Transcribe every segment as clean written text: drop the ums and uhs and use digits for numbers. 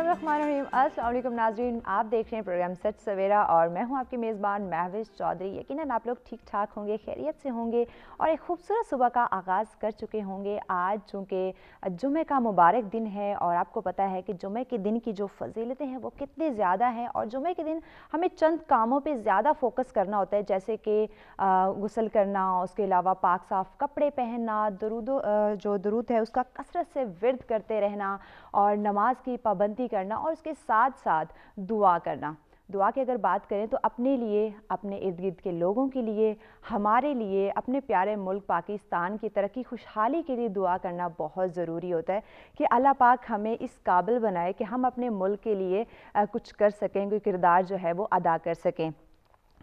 बिस्मिल्लाहिर्रहमानिर्रहीम। अस्सलाम वालेकुम नाज़रीन, आप देख रहे हैं प्रोग्राम सच सवेरा और मैं हूं आपकी मेज़बान महविश चौधरी। यकीनन आप लोग ठीक ठाक होंगे, खैरियत से होंगे और एक खूबसूरत सुबह का आगाज़ कर चुके होंगे। आज चूँकि जुमे का मुबारक दिन है और आपको पता है कि जुमे के दिन की जो फ़जीलतें हैं वो कितनी ज़्यादा हैं और जुमे के दिन हमें चंद कामों पर ज़्यादा फ़ोकस करना होता है, जैसे कि गुस्ल करना, उसके अलावा पाक साफ़ कपड़े पहनना, दुरूद है उसका कसरत से विर्द करते रहना और नमाज की पाबंदी करना और उसके साथ साथ दुआ करना। दुआ की अगर बात करें तो अपने लिए, अपने इर्द गिर्द के लोगों के लिए, हमारे लिए, अपने प्यारे मुल्क पाकिस्तान की तरक्की खुशहाली के लिए दुआ करना बहुत ज़रूरी होता है कि अल्लाह पाक हमें इस काबिल बनाए कि हम अपने मुल्क के लिए कुछ कर सकें, कोई किरदार जो है वो अदा कर सकें।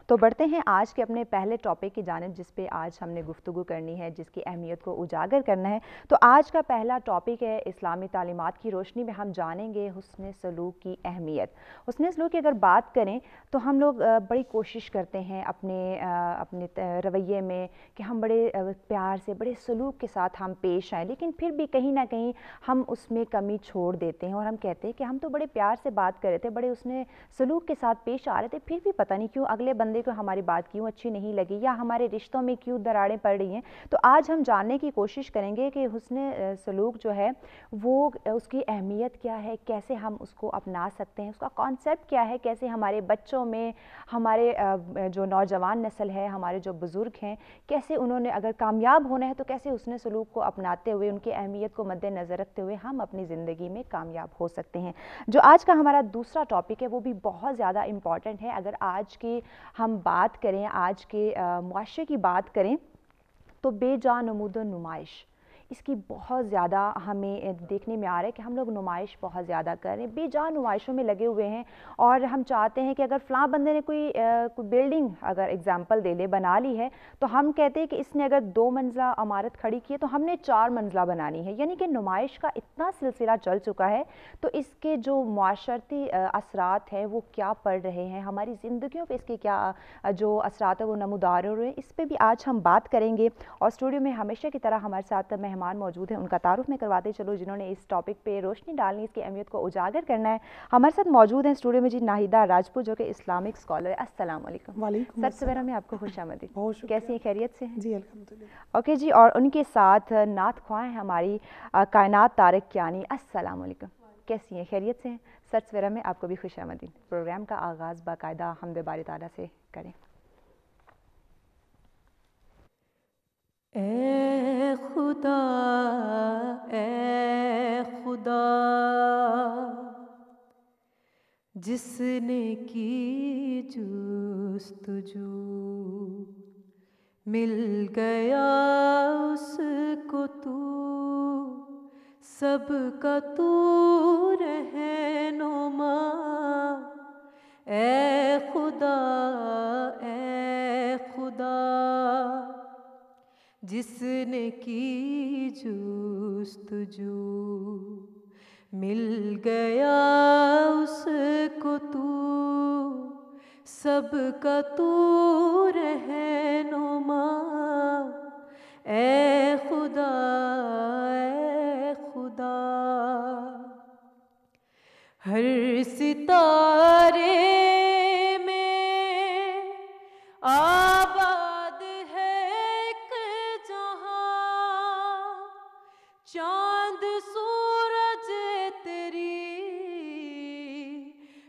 तो बढ़ते हैं आज के अपने पहले टॉपिक की जानिब, जिस पे आज हमने गुफ्तगू करनी है, जिसकी अहमियत को उजागर करना है। तो आज का पहला टॉपिक है इस्लामी तालीमात की रोशनी में हम जानेंगे हुस्न सलूक की अहमियत। हुस्न सलूक की अगर बात करें तो हम लोग बड़ी कोशिश करते हैं अपने रवैये में कि हम बड़े प्यार से, बड़े सलूक के साथ हम पेश आएँ, लेकिन फिर भी कहीं ना कहीं हम उसमें कमी छोड़ देते हैं और हम कहते हैं कि हम तो बड़े प्यार से बात कर रहे थे, बड़े उसने सलूक के साथ पेश आ रहे थे, फिर भी पता नहीं क्यों अगले बंदे को हमारी बात क्यों अच्छी नहीं लगी या हमारे रिश्तों में क्यों दरारें पड़ रही हैं। तो आज हम जानने की कोशिश करेंगे कि हुस्न सलूक जो है वो उसकी अहमियत क्या है, कैसे हम उसको अपना सकते हैं, उसका कॉन्सेप्ट क्या है, कैसे हमारे बच्चों में, हमारे जो नौजवान नस्ल है, हमारे जो बुज़ुर्ग हैं, कैसे उन्होंने अगर कामयाब होना है तो कैसे हुस्न सलूक को अपनाते हुए, उनकी अहमियत को मद्देनज़र रखते हुए हम अपनी ज़िंदगी में कामयाब हो सकते हैं। जो आज का हमारा दूसरा टॉपिक है वो भी बहुत ज़्यादा इम्पॉर्टेंट है। अगर आज की हम बात करें, आज के मुआशरे की बात करें तो बेजा नमूद नुमाइश, इसकी बहुत ज़्यादा हमें देखने में आ रहा है कि हम लोग नुमाइश बहुत ज़्यादा कर रहे हैं, बेजा नुमाइशों में लगे हुए हैं और हम चाहते हैं कि अगर फ़लाँ बंदे ने कोई बिल्डिंग अगर एग्जांपल दे ले बना ली है तो हम कहते हैं कि इसने अगर 2 मंजिला इमारत खड़ी की है तो हमने 4 मंजिला बनानी है। यानी कि नुमाइश का इतना सिलसिला चल चुका है, तो इसके जो मुआशरती असरात हैं वो क्या पड़ रहे हैं, हमारी ज़िंदगियों पर इसके क्या जो असरात है वो नमूदार हो रहे हैं, इस पर भी आज हम बात करेंगे। और स्टूडियो में हमेशा की तरह हमारे साथ मेहमान मौजूद हैं, उनका तारुफ में करवाते चलो जिन्होंने इस टॉपिक पे रोशनी डालनी, इसकी अहमियत को उजागर करना है। हमारे साथ मौजूद हैं स्टूडियो में जी नाहिदा राजपूत, जो कि इस्लामिक स्कॉलर है। अस्सलाम वालेकुम। वालेकुम सच सवेरा में आपको खुशामदीद। बहुत कैसी हैं, खैरियत से हैं? जी अल्हम्दुलिल्लाह। ओके जी, और उनके साथ नात ख्वां हैं हमारी कायनात तारिक कियानी। अस्सलाम वालेकुम, कैसी हैं, खैरियत से हैं? सच सवेरा में आपको भी खुशामदीद। प्रोग्राम का आगाज़ बाकायदा हम्द बारी ताला से करें। ऐ खुदा, ऐ खुदा, जिसने की जुस्तजू, मिल गया उसको तू, सबका तू रहनुमा। ऐ खुदा, ऐ खुदा, जिसने की जुस्तजू, मिल गया उसको तू, सबका तू रहनुमा। ऐ खुदा, ऐ खुदा, हर सितारे में आबाद है एक जहां, चांद सूरज तेरी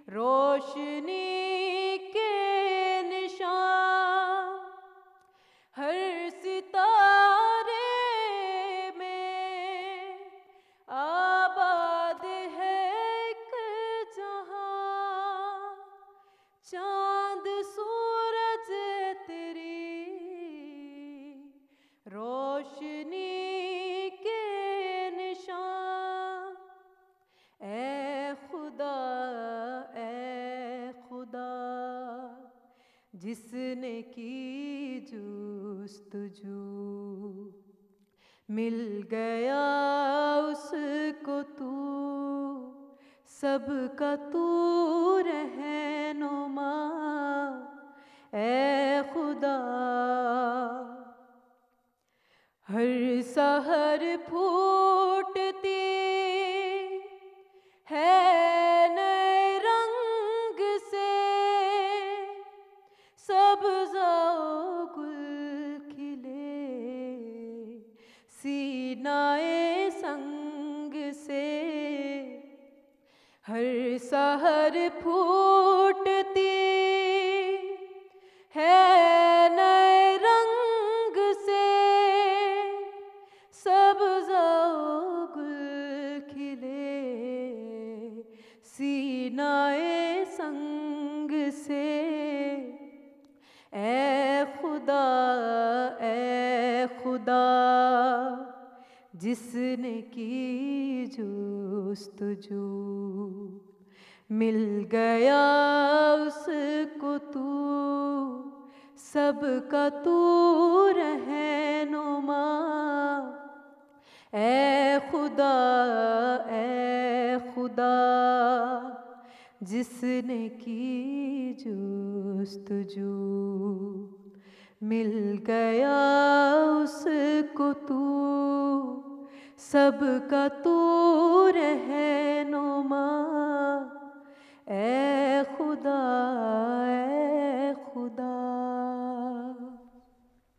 रोशनी के निशान। हर सितारे में आबाद है एक जहां, चांद सूरज तेरी रोशनी के निशान। ऐ खुदा, ऐ खुदा, जिसने की जुस्तजू, मिल गया उसको तू, सबका तू रहनुमा। ऐ खुदा, हर सहर फूटती है جس نے کی جستجو مل گیا اس کو تو سب کا تو رہنما اے خدا جس نے کی جستجو مل گیا اس کو تو سب کا تو رہنما اے خدا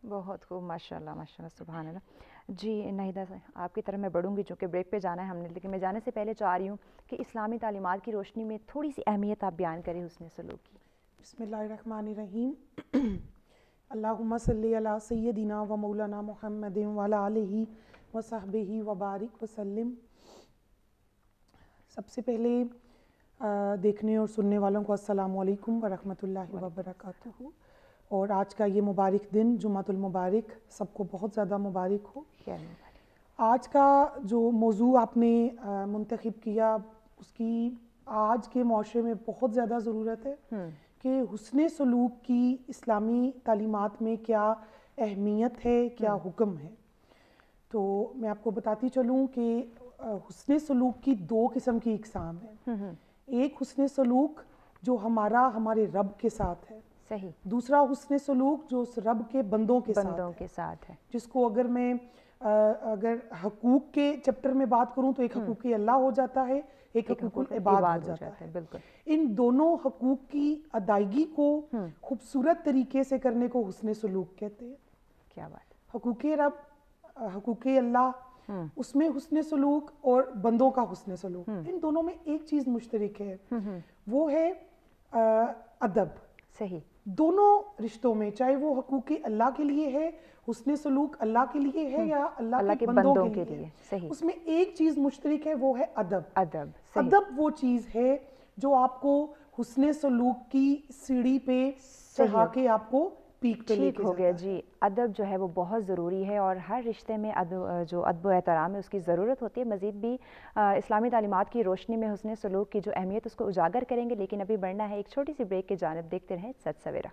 بہت خوب، ماشاءاللہ ماشاءاللہ، سبحان اللہ۔ جی ناہیدہ سے آپ کی طرف میں بڑھوں گی چونکہ بریک پہ جانا ہے ہم نے، لیکن میں جانے سے پہلے چاہ رہی ہوں کہ اسلامی تعلیمات کی روشنی میں تھوڑی سی اہمیت آپ بیان کریں حسن سلوک کی۔ بسم اللہ الرحمن الرحیم۔ اللہم صلی علی سیدنا و مولانا محمد وعلی آلہ و صحبہ و بارک وسلم۔ سب سے پہلے دیکھنے اور سننے والوں کو السلام علیکم ورحمۃ اللہ وبرکاتہ، اور آج کا یہ مبارک دن جمعۃ المبارک سب کو بہت زیادہ مبارک ہو۔ آج کا جو موضوع آپ نے منتخب کیا اس کی آج کے معاشرے میں بہت زیادہ ضرورت ہے کہ حسن سلوک کی اسلامی تعلیمات میں کیا اہمیت ہے، کیا حکم ہے۔ تو میں آپ کو بتاتی چلوں کہ حسن سلوک کی دو قسم کی اقسام ہیں۔ ایک حسن سلوک جو ہمارے رب کے ساتھ ہے، صحیح۔ دوسرا حسن سلوک جو اس رب کے بندوں کے ساتھ ہے، جس کو اگر حقوق کے چپٹر میں بات کروں تو ایک حقوق اللہ ہو جاتا ہے، ایک حقوق العباد ہو جاتا ہے۔ بالکل۔ ان دونوں حقوق کی ادائیگی کو خوبصورت طریقے سے کرنے کو حسن سلوک کہتے ہیں۔ کیا بات۔ حقوق رب، حقوق اللہ، اس میں حسن سلوک اور بندوں کا حسن سلوک، ان دونوں میں ایک چیز مشترک ہے، وہ ہے ادب۔ صحیح۔ دونوں رشتوں میں، چاہے وہ حقوق اللہ کے لیے ہے، حسن سلوک اللہ کے لیے ہے، یا اللہ کے بندوں کے لیے، صحیح، اس میں ایک چیز مشترک ہے، وہ ہے ادب۔ ادب وہ چیز ہے جو آپ کو حسن سلوک کی سیڑھی پہ چڑھا کے آپ کو پیک پہ لے کے ہو گیا۔ جی ادب جو ہے وہ بہت ضروری ہے، اور ہر رشتے میں جو ادب و احترام ہے اس کی ضرورت ہوتی ہے۔ مزید بھی اسلامی تعلیمات کی روشنی میں حسن سلوک کی جو اہمیت اس کو اجاگر کریں گے، لیکن ابھی بڑھنا ہے ایک چھوٹی سی بریک کی جانب۔ دیکھتے رہیں سچ سویرا۔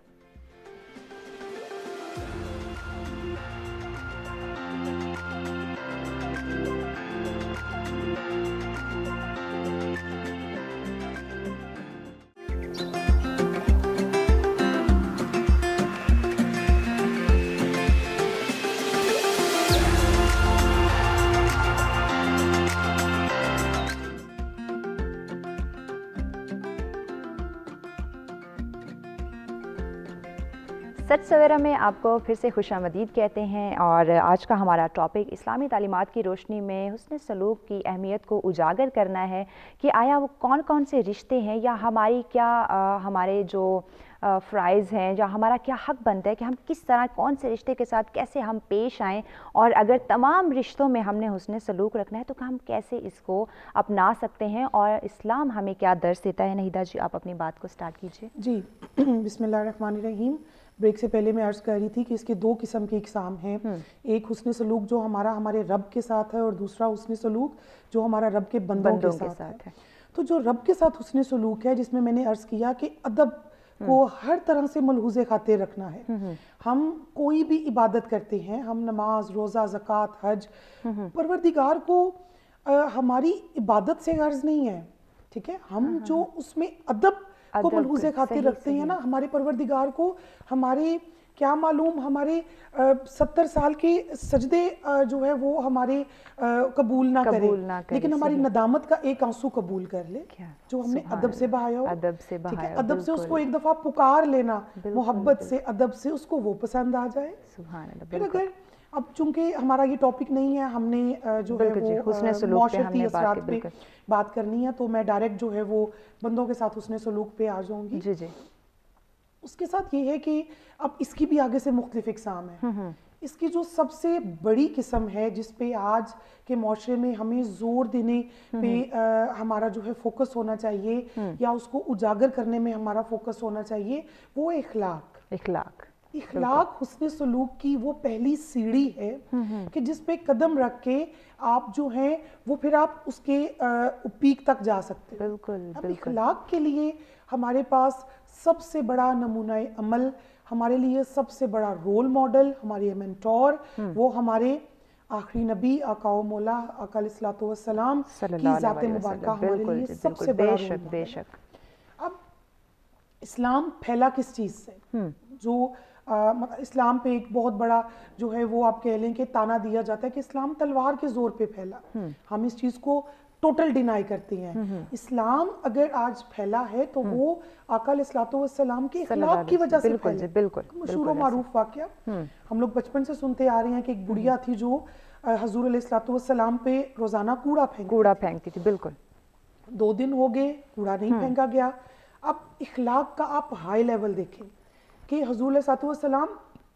سچ سویرا میں آپ کو پھر سے خوش آمدید کہتے ہیں، اور آج کا ہمارا ٹاپک اسلامی تعلیمات کی روشنی میں حسن سلوک کی اہمیت کو اجاگر کرنا ہے کہ آیا وہ کون کون سے رشتے ہیں، یا ہمارے جو فرائض ہیں، یا ہمارا کیا حق بنتا ہے کہ ہم کس طرح کون سے رشتے کے ساتھ کیسے ہم پیش آئیں، اور اگر تمام رشتوں میں ہم نے حسن سلوک رکھنا ہے تو ہم کیسے اس کو اپنا سکتے ہیں، اور اسلام ہمیں کیا درس دیتا ہے۔ ناہیدہ جی آپ اپنی بات کو سٹارٹ کیجئے۔ جی بسم اللہ الرحمن الرحیم۔ بریک سے پہلے میں عرض کر رہی تھی کہ اس کے دو قسم کی اقسام ہیں، ایک حسن سلوک جو ہمارے رب کے ساتھ ہے، اور دوسرا حسن سلوک جو ہمارا رب کے بندوں کے ساتھ ہے۔ تو جو رب کے ساتھ حسن سلوک ہے، جس میں نے عرض کیا کہ ادب کو ہر طرح سے ملحوظ خاطر رکھنا ہے۔ ہم کوئی بھی عبادت کرتے ہیں، ہم نماز، روزہ، زکوٰۃ، حج، پروردگار کو ہماری عبادت سے غرض نہیں ہے، ٹھیک ہے، ہم جو اس میں ادب کو ملحوظ خاطر رکھتے ہیں نا، ہمارے پروردگار کو ہمارے کیا معلوم ہمارے 70 سال کے سجدے جو ہے وہ ہمارے قبول نہ کرے، لیکن ہماری ندامت کا ایک آنسو قبول کر لے جو ہم نے ادب سے بہایا ہو۔ ادب سے اس کو ایک دفعہ پکار لینا، محبت سے، ادب سے اس کو وہ پسند آ جائے۔ پھر اگر اب چونکہ ہمارا یہ ٹاپک نہیں ہے، ہم نے جو ہے وہ معاشرتی اثرات پہ بات کرنی ہے، تو میں ڈائریکٹ جو ہے وہ بندوں کے ساتھ حسن سلوک پہ آ جاؤں گی۔ جی اس کے ساتھ یہ ہے کہ اب اس کی بھی آگے سے مختلف اقسام ہے۔ اس کی جو سب سے بڑی قسم ہے جس پہ آج کے معاشرے میں ہمیں زور دینے پہ ہمارا جو ہے فوکس ہونا چاہیے، یا اس کو اجاگر کرنے میں ہمارا فوکس ہونا چاہیے، وہ اخلاق۔ इखलाक हुस्न सलूक की वो पहली सीढ़ी है कि जिस पे कदम रख के आप जो हैं वो फिर आप उसके पीक तक जा सकते हैं। बिल्कुल अब बिल्कुल इखलाक के लिए हमारे पास सबसे बड़ा नमूना अमल, हमारे लिए सबसे बड़ा रोल मॉडल, हमारे मेंटोर, वो हमारे आखिरी नबी आका व मौला आका अलैहिस्सलातु वस्सलाम की ज़ात मुबारका हमारे लिए सबसे बड़ा रोल बेशक मॉडल। बेशक। अब इस्लाम फैला किस चीज़ से? जो इस्लाम पे एक बहुत बड़ा जो है वो आप कह लें कि ताना दिया जाता है कि इस्लाम तलवार के जोर पे फैला। हम इस चीज़ को टोटल डिनाई करते हैं। इस्लाम अगर आज फैला है तो वो आका अलैहिस्सलातु वस्सलाम के इखलाक की वजह से फैला। बिल्कुल मशहूर व मारूफ वाक़या हम लोग बचपन से सुनते आ रहे हैं कि एक बुढ़िया थी जो हजूर अलैहिस्सलातु वस्सलाम पे रोजाना कूड़ा फेंकती थी। बिल्कुल 2 दिन हो गए कूड़ा नहीं फेंका गया। अब इखलाक का आप हाई लेवल देखें कि हजूर अलैहिस्सलातु वस्सलाम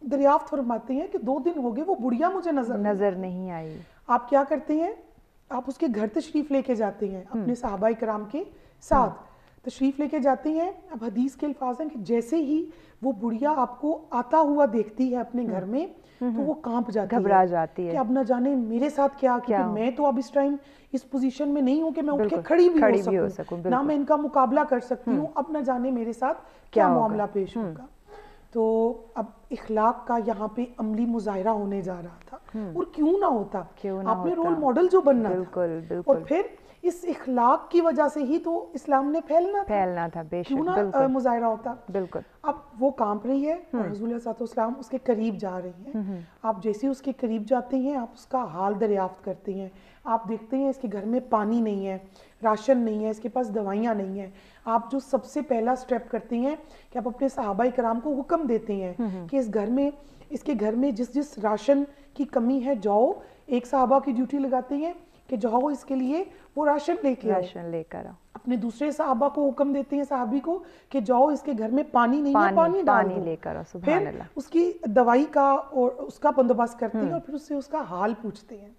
दरियाफ्त फरमाते हैं कि 2 दिन हो गए वो बुढ़िया मुझे नजर नहीं आई। आप क्या करते हैं? आप उसके घर तशरीफ लेके जाते हैं अपने सहाबाए किराम के साथ तशरीफ लेके जाते हैं। अब हदीस के अल्फाज हैं कि जैसे ही वो बुढ़िया आपको आता हुआ देखती है अपने घर में तो वो कांप जाती है, घबरा जाती है कि अब न जाने मेरे साथ क्या, क्योंकि मैं तो अब इस टाइम इस पोजीशन में नहीं हूँ कि मैं उठ के खड़ी भी हो सकूं, ना मैं इनका मुकाबला कर सकती हूँ, अब न जाने मेरे साथ क्या मामला पेश होगा। तो अब इखलाक का यहाँ पे अमली मुजाहिरा होने जा रहा था। और क्यों ना होता, आपने रोल मॉडल जो बनना था, और फिर इस इखलाक की वजह से ही तो इस्लाम ने फैलना था। बेशक, क्यों ना मुजाहिरा होता। बिल्कुल। अब वो कांप रही है और हुजूर सल्लल्लाहु उसके करीब जा रही हैं। आप जैसे ही उसके करीब जाते हैं आप उसका हाल दरियाफ्त करते हैं। आप देखते हैं इसके घर में पानी नहीं है, राशन नहीं है, इसके पास दवाइयाँ नहीं है। आप जो सबसे पहला स्टेप करते हैं कि आप अपने सहाबाए किराम को हुक्म देते हैं कि इसके घर में जिस जिस राशन की कमी है जाओ, एक सहाबा की ड्यूटी लगाते हैं कि जाओ इसके लिए वो राशन लेकर आओ। अपने दूसरे सहाबा को हुक्म देते हैं, सहाबी को, कि जाओ इसके घर में पानी नहीं है, पानी लेकर आओ। सुभान अल्लाह। फिर उसकी दवाई का और उसका बंदोबस्त करते हैं और फिर उससे उसका हाल पूछते हैं।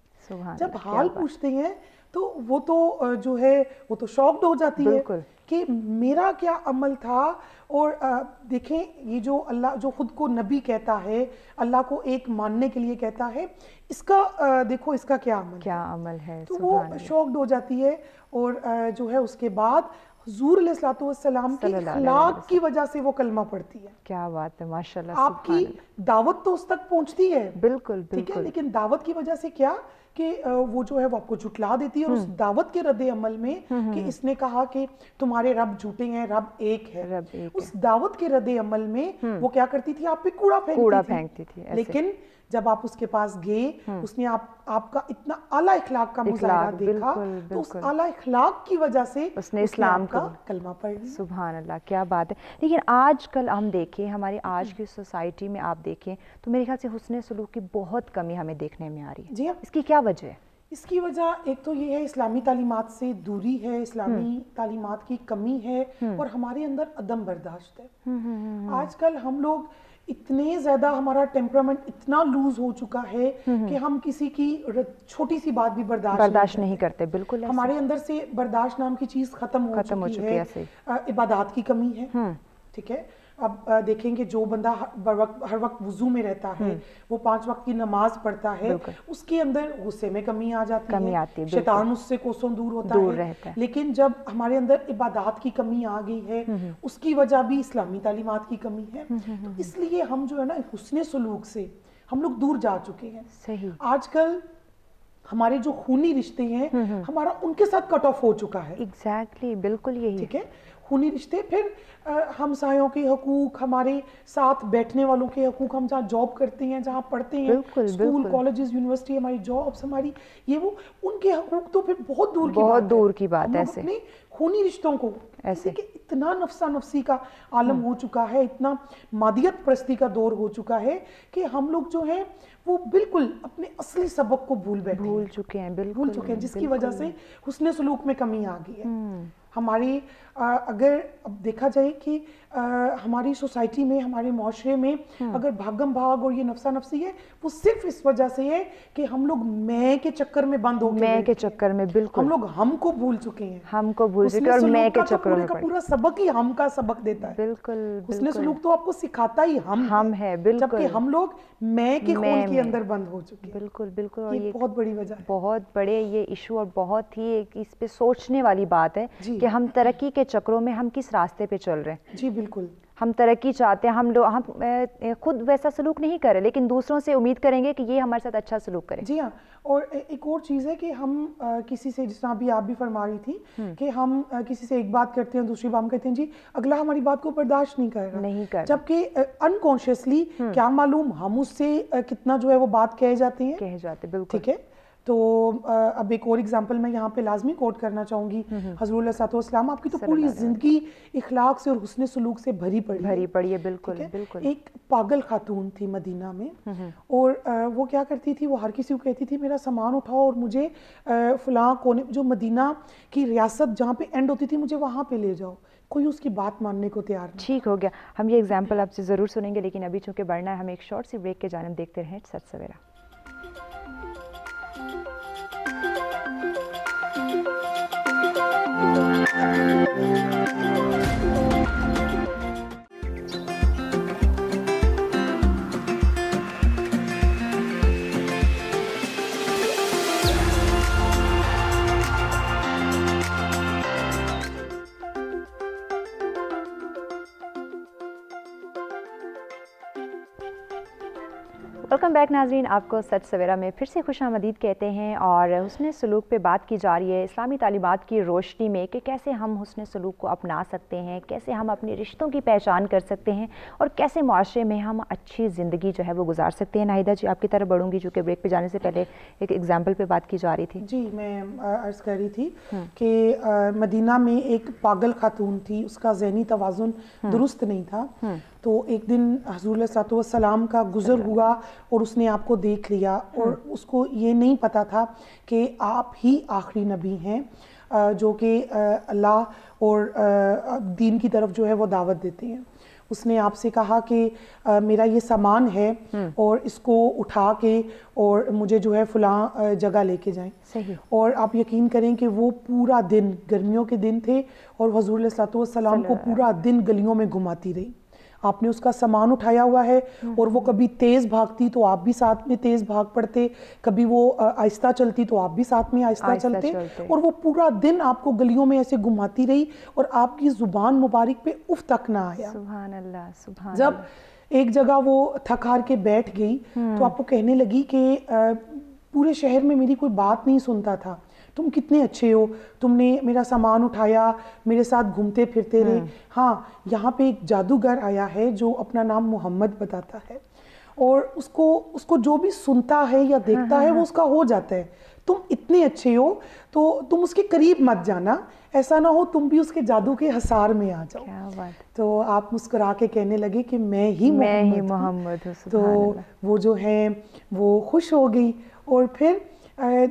जब हाल पूछते हैं तो वो तो जो है वो तो शॉक्ड हो जाती है कि मेरा क्या अमल था। और देखें ये जो अल्लाह जो खुद को नबी कहता है, अल्लाह को एक मानने के लिए कहता है, इसका देखो इसका क्या अमल है। तो वो शॉक्ड हो जाती है और जो है उसके बाद हुजूर अलैहिस्सलातु वस्सलाम की इखलाक की वजह से वो कलमा पढ़ती है। क्या बात है, माशाल्लाह। आपकी दावत तो उस तक पहुंचती है, बिल्कुल ठीक है, लेकिन दावत की वजह से क्या कि वो जो है वो आपको झुटला देती है। और उस दावत के रद्द अमल में कि इसने कहा कि तुम्हारे रब झूठे हैं, रब एक है, उस दावत के रद्द अमल में वो क्या करती थी? आप पे कूड़ा फेंकती थी। लेकिन जब आप उसके पास गए, उसने आपका इतना आला इखलाक का मुजाहिरा देखा, तो उस आला इखलाक की वजह से उसने इस्लाम का कलमा पढ़ लिया। सुभान अल्लाह, क्या बात है। लेकिन आजकल हम देखें, हमारी आज की सोसाइटी में आप देखें तो मेरे ख्याल से हुस्न सलूक की बहुत कमी हमें देखने में आ रही है। जी हाँ। इसकी क्या वजह है? इसकी वजह एक तो ये है इस्लामी तालीमात से दूरी है, इस्लामी तालीमात की कमी है और हमारे अंदर अदम बर्दाश्त है। आजकल हम लोग इतने ज़्यादा, हमारा टेम्परामेंट इतना लूज हो चुका है कि हम किसी की छोटी सी बात भी बर्दाश्त नहीं करते। बिल्कुल, हमारे अंदर से बर्दाश्त नाम की चीज़ खत्म हो चुकी है। इबादत की कमी है, ठीक है। अब देखेंगे जो बंदा हर वक्त वुजू में रहता है, वो 5 वक्त की नमाज पढ़ता है, उसके अंदर गुस्से में कमी आ जाती है, शैतान उससे कोसों दूर होता है। लेकिन जब हमारे अंदर इबादत की कमी आ गई है, उसकी वजह भी इस्लामी तालीमात की कमी है। तो इसलिए हम जो है ना हुस्न सलूक से हम लोग दूर जा चुके हैं। सही। आजकल हमारे जो खूनी रिश्ते हैं हमारा उनके साथ कट ऑफ हो चुका है। एग्जैक्टली, बिल्कुल यही, ठीक है। खूनी रिश्ते, फिर हमसायों के हकूक, हमारे साथ बैठने वालों के हकूक, हम जहाँ जॉब करते हैं, जहाँ पढ़ते हैं, स्कूल कॉलेजेस यूनिवर्सिटी, हमारी जॉब्स, हमारी ये वो, उनके हकूक तो फिर बहुत दूर की बात है। ऐसे अपने खूनी रिश्तों को ऐसे कि इतना नफसा नफसी का आलम हो चुका है, इतना मादियत परस्ती का दौर हो चुका है कि हम लोग जो है वो बिल्कुल अपने असली सबक को भूल चुके हैं, जिसकी वजह से हुस्न सलूक में कमी आ गई है। हमारी اگر اب دیکھا جائے کہ ہماری سوسائٹی میں, ہمارے معاشرے میں اگر بھاگم بھاگ اور یہ نفسا نفسی ہے, وہ صرف اس وجہ سے ہے کہ ہم لوگ میں کے چکر میں بند ہو میں کے چکر میں, بالکل ہم لوگ ہم کو بھول چکے ہیں, ہم کو بھول چکے اور میں کے چکر میں پورا سبق ہی ہم کا سبق دیتا ہے. بالکل, حسن سلوک تو آپ کو سکھاتا ہی ہم ہے, بالکل, جبکہ ہم لوگ میں کے خول کے اندر بند ہو چکے ہیں. بالکل بالکل, اور یہ بہت بڑی وجہ ہے, بہت بڑے یہ ایشو, اور بہت ہی ایک اس پہ سوچنے والی بات ہے کہ ہم ترقی کے چکروں میں ہم کس راستے پہ چل رہے ہیں. جی بالکل, ہم ترقی چاہتے ہیں, ہم خود ویسا سلوک نہیں کریں, لیکن دوسروں سے امید کریں گے کہ یہ ہمارے ساتھ اچھا سلوک کریں. جی ہاں, اور ایک اور چیز ہے کہ ہم کسی سے, جس طرح ابھی آپ بھی فرما رہی تھی کہ ہم کسی سے ایک بات کرتے ہیں, دوسری بات کہتے ہیں جی اگلا ہماری بات کو برداشت نہیں کر رہا, جبکہ انکانشیسلی کیا معلوم ہم اس سے کتنا جو ہے وہ بات کہے جاتے ہیں, بالکل, ٹھیک ہے. تو اب ایک اور ایگزامپل میں یہاں پہ لازمی کوٹ کرنا چاہوں گی, حضور علیہ الصلوۃ والسلام آپ کی تو پوری زندگی اخلاق سے اور حسن سلوک سے بھری پڑی ہے. بالکل بالکل. ایک پاگل خاتون تھی مدینہ میں, اور وہ کیا کرتی تھی, وہ ہر کسی کو کہتی تھی میرا سامان اٹھاؤ اور مجھے فلاں کونے, جو مدینہ کی ریاست جہاں پہ اینڈ ہوتی تھی, مجھے وہاں پہ لے جاؤ. کوئی اس کی بات ماننے کو تیار نہیں. ٹھیک ہو گیا, ہم یہ ایگزامپل آپ سے ضرور سنیں گے, لیکن ابھی چونکہ بڑھنا ہے, ہم ایک شارٹ سی بریک کے جانب دیکھتے رہیں سچ سویرا. ویلکم بیک ناظرین, آپ کو سچ سویرا میں پھر سے خوش آمدید کہتے ہیں, اور حسن سلوک پہ بات کی جا رہی ہے اسلامی تعلیمات کی روشنی میں کہ کیسے ہم حسن سلوک کو اپنا سکتے ہیں, کیسے ہم اپنے رشتوں کی پہچان کر سکتے ہیں, اور کیسے معاشرے میں ہم اچھی زندگی جو ہے وہ گزار سکتے ہیں. ناہیدہ جی آپ کی طرف بڑھوں گی, چونکہ بریک پہ جانے سے پہلے ایک ایگزامپل پہ بات کی جا رہی تھی. جی میں عرض کر رہی تھی کہ مدینہ میں ایک پاگل خاتون تھی, اس کا ذہنی توازن درست نہیں تھا. تو ایک دن حضور علیہ الصلوۃ والسلام کا گزر ہوا اور اس نے آپ کو دیکھ لیا, اور اس کو یہ نہیں پتا تھا کہ آپ ہی آخری نبی ہیں جو کہ اللہ اور دین کی طرف جو ہے وہ دعوت دیتے ہیں. اس نے آپ سے کہا کہ میرا یہ سامان ہے اور اس کو اٹھا کے اور مجھے جو ہے فلاں جگہ لے کے جائیں. اور آپ یقین کریں کہ وہ پورا دن, گرمیوں کے دن تھے, اور حضور علیہ الصلوۃ والسلام کو پورا دن گلیوں میں گھماتی رہی. آپ نے اس کا سامان اٹھایا ہوا ہے, اور وہ کبھی تیز بھاگتی تو آپ بھی ساتھ میں تیز بھاگ پڑتے, کبھی وہ آہستہ چلتی تو آپ بھی ساتھ میں آہستہ چلتے, اور وہ پورا دن آپ کو گلیوں میں ایسے گھماتی رہی, اور آپ کی زبان مبارک پہ اف تک نہ آیا. سبحان اللہ, سبحان. جب ایک جگہ وہ تھک ہار کے بیٹھ گئی تو آپ کو کہنے لگی کہ پورے شہر میں میری کوئی بات نہیں سنتا تھا, تم کتنے اچھے ہو, تم نے میرا سامان اٹھایا, میرے ساتھ گھومتے پھرتے رہے. ہاں, یہاں پہ ایک جادوگر آیا ہے جو اپنا نام محمد بتاتا ہے, اور اس کو جو بھی سنتا ہے یا دیکھتا ہے وہ اس کا ہو جاتا ہے. تم اتنے اچھے ہو تو تم اس کے قریب مت جانا, ایسا نہ ہو تم بھی اس کے جادو کے حصار میں آ جاؤ. تو آپ مسکرا کے کہنے لگے کہ میں ہی محمد ہوں. تو وہ جو ہے وہ خوش ہو گئی, اور پھر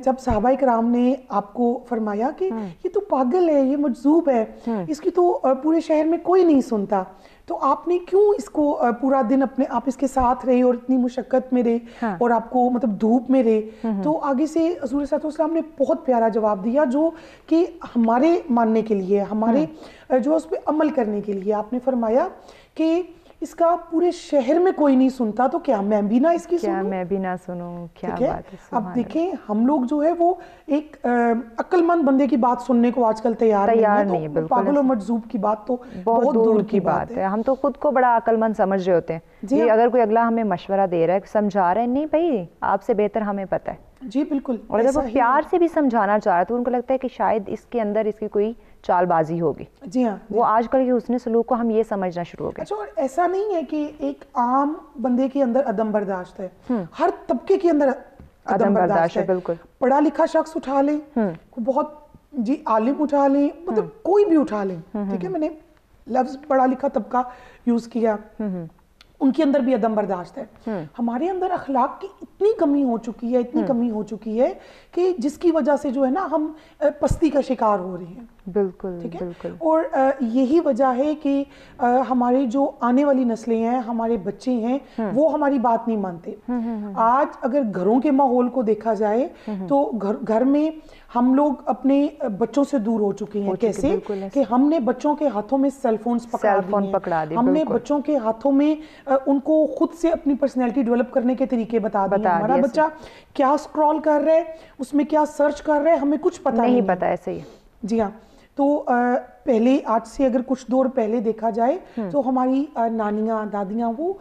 جب صحابہ کرام نے آپ کو فرمایا کہ یہ تو پاگل ہے, یہ مجذوب ہے, اس کی تو پورے شہر میں کوئی نہیں سنتا, تو آپ نے کیوں اس کو پورا دن آپ اس کے ساتھ رہے اور اتنی مشقت میں رہے اور آپ کو مطلب دھوپ میں رہے. تو آگے سے حضور صلی اللہ علیہ وسلم نے بہت پیارا جواب دیا, جو کہ ہمارے ماننے کے لیے, ہمارے جو اس پہ عمل کرنے کے لیے. آپ نے فرمایا کہ اس کا پورے شہر میں کوئی نہیں سنتا, تو کیا میں بھی نہ اس کی سنوں, کیا میں بھی نہ سنوں. کیا بات ہے. اب دیکھیں ہم لوگ جو ہے وہ ایک عقل مند بندے کی بات سننے کو آج کل تیار نہیں ہے, پاگل اور مجذوب کی بات تو بہت دور کی بات ہے. ہم تو خود کو بڑا عقل مند سمجھ رہے ہوتے ہیں. جی, اگر کوئی اگلا ہمیں مشورہ دے رہا ہے, سمجھا رہا ہے, نہیں بھائی آپ سے بہتر ہمیں پتہ ہے. جی بالکل. اور اگر وہ پیار سے بھی سمجھانا چاہ رہا ہے تو ان کو لگتا ہے کہ شاید اس کے اندر اس کی کوئی چال بازی ہوگی. جی ہاں, وہ آج کل کے حسن سلوک کو ہم یہ سمجھنا شروع ہو گئے. اچھا, اور ایسا نہیں ہے کہ ایک عام بندے کے اندر عدم برداشت ہے, ہر طبقے کے اندر عدم برداشت ہے. بالکل. پڑھا لکھا شخص اٹھا لیں, بہت جی عالم اٹھا لیں, مطلب کوئی بھی اٹھا لیں, ٹھیک ہے, میں نے لفظ پڑھا لکھا طبقہ یوز کیا, ان کے اندر بھی عدم برداشت ہے. ہمارے اندر اخلاق کی اتنی کمی ہو چکی ہے, اتنی کمی ہو چکی ہے کہ جس کی وجہ سے جو ہے نا ہم پستی کا شکار ہو رہے ہیں. बिल्कुल, ठीक है। बिल्कुल। और यही वजह है कि हमारे जो आने वाली नस्लें हैं, हमारे बच्चे हैं, वो हमारी बात नहीं मानते। आज अगर घरों के माहौल को देखा जाए तो घर में हम लोग अपने बच्चों से दूर हो चुके हैं। कैसे कि हमने बच्चों के हाथों में सेल फोन्स पकड़ा दिए, हमने बच्चों के हाथों में उनको खुद से अपनी पर्सनैलिटी डेवलप करने के तरीके बता दिए। हमारा बच्चा क्या स्क्रॉल कर रहा है, उसमें क्या सर्च कर रहा है, हमें कुछ पता नहीं पता है। सही है। जी हाँ। तो पहले, आज से अगर कुछ दौर पहले देखा जाए तो हमारी नानियाँ दादियाँ वो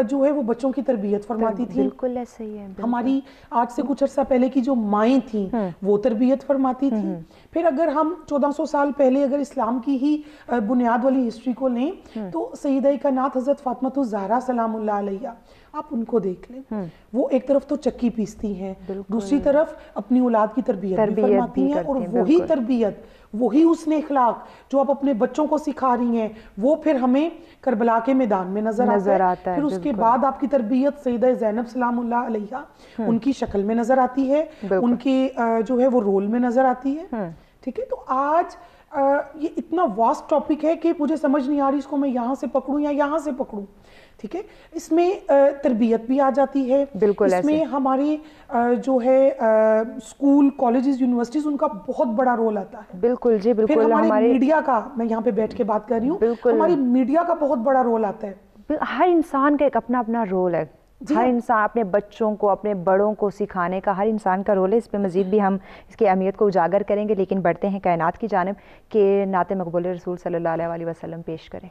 जो है वो बच्चों की तरबियत फरमाती थी। बिल्कुल ऐसे ही है। हमारी आज से कुछ अर्सा पहले की जो माएँ थी वो तरबियत फरमाती थी। फिर अगर हम 1400 साल पहले अगर इस्लाम की ही बुनियाद वाली हिस्ट्री को लें तो सईदा कायनात हज़रत फातिमा ज़हरा सलामुल्लाह अलैहा, आप उनको देख लें। वो एक तरफ तो चक्की पीसती हैं, दूसरी तरफ अपनी औलाद की तरबियत भी फरमाती हैं। और वही तरबियत, वही उसने इखलाक जो आप अपने बच्चों को सिखा रही हैं, वो फिर हमें करबला के मैदान में नजर आता है। फिर उसके बाद आपकी तरबियत सईदा ज़ैनब सलामुल्लाह अलैहा उनकी शक्ल में नजर आती है, उनके जो है वो रोल में नजर आती है। ठीक है। तो आज ये इतना वास्ट टॉपिक है कि मुझे समझ नहीं आ रही इसको मैं यहाँ से पकड़ूं या यहाँ से पकड़ूं। ठीक है। इसमें तरबियत भी आ जाती है। बिल्कुल। इसमें हमारी जो है स्कूल, कॉलेजेस, यूनिवर्सिटीज, उनका बहुत बड़ा रोल आता है। बिल्कुल जी, बिल्कुल। फिर हमारे मीडिया का, मैं यहाँ पे बैठ के बात कर रही हूँ, हमारी मीडिया का बहुत बड़ा रोल आता है। हर इंसान का एक अपना अपना रोल है। हर इंसान अपने बच्चों को, अपने बड़ों को सिखाने का हर इंसान का रोल है। इस पे मज़ीद भी हम इसकी अहमियत को उजागर करेंगे, लेकिन बढ़ते हैं कायनात की जानिब के नाते मकबूल रसूल सल्लल्लाहु अलैहि वसल्लम पेश करें।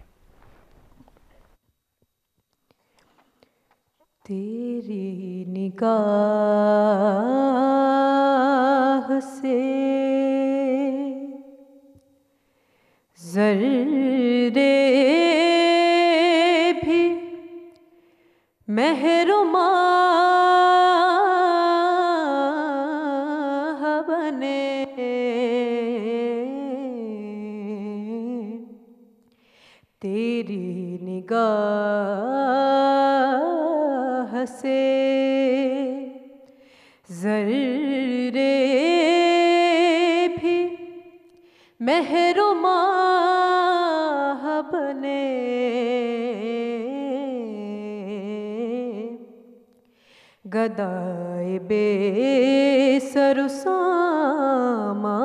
तेरी निगाह से ज़र्रे भी महरुमा बने, तेरी निगाह से ज़र्रे भी महरुमा बने, गदाए बेसर सामा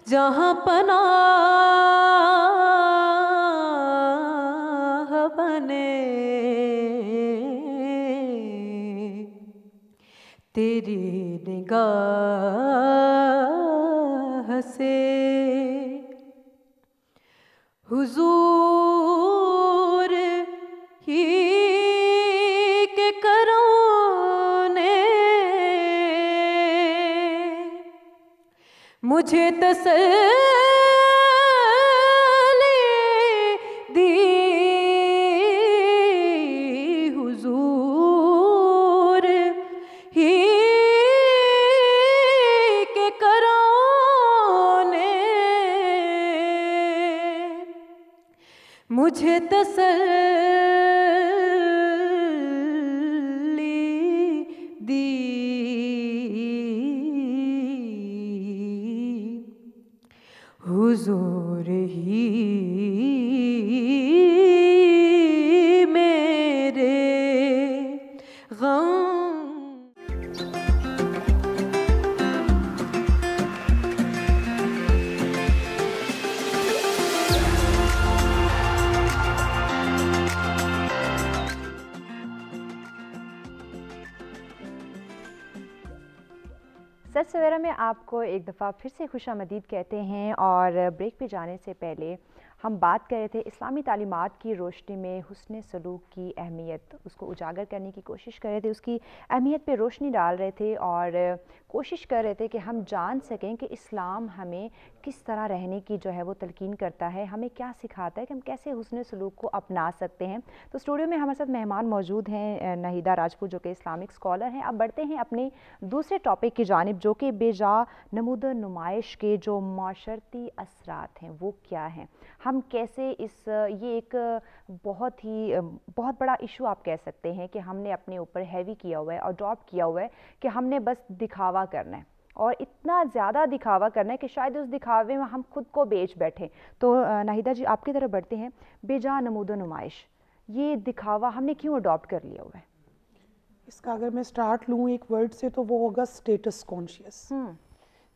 जहाँ पनाह बने, तेरी निगाह से हुजूर ही के करों ने मुझे तसल्ली दी, हुजूर ही के करों ने मुझे तसल्ली दी, हुजूर ही मेरे गम। सच सवेरा में आपको एक दफ़ा फिर से खुशामदीद कहते हैं। और ब्रेक पे जाने से पहले हम बात कर रहे थे इस्लामी तालीमात की रोशनी में हुस्न सलूक की अहमियत, उसको उजागर करने की कोशिश कर रहे थे, उसकी अहमियत पे रोशनी डाल रहे थे और कोशिश कर रहे थे कि हम जान सकें कि इस्लाम हमें किस तरह रहने की जो है वो तलकीन करता है, हमें क्या सिखाता है कि हम कैसे हुस्न सलूक को अपना सकते हैं। तो स्टूडियो में हमारे साथ मेहमान मौजूद हैं नाहिदा राजपूत जो कि इस्लामिक स्कॉलर हैं। अब बढ़ते हैं अपने दूसरे टॉपिक की जानिब जो कि बेजा नमूद नुमाइश के जो माशरती असरात हैं वो क्या हैं, हम कैसे ये एक बहुत बड़ा इशू आप कह सकते हैं कि हमने अपने ऊपर हैवी किया हुआ है, अडॉप्ट किया हुआ है कि हमने बस दिखावा करना है, اور اتنا زیادہ دکھاوا کرنا ہے کہ شاید اس دکھاوے میں ہم خود کو بیچ بیٹھیں. تو ناہیدہ جی آپ کی طرف بڑھتے ہیں. بے جا نمود و نمائش, یہ دکھاوا ہم نے کیوں اڈاپٹ کر لیا ہوا ہے؟ اس کا اگر میں سٹارٹ لوں ایک ورڈ سے تو وہ ہوگا اسٹیٹس کانشیس.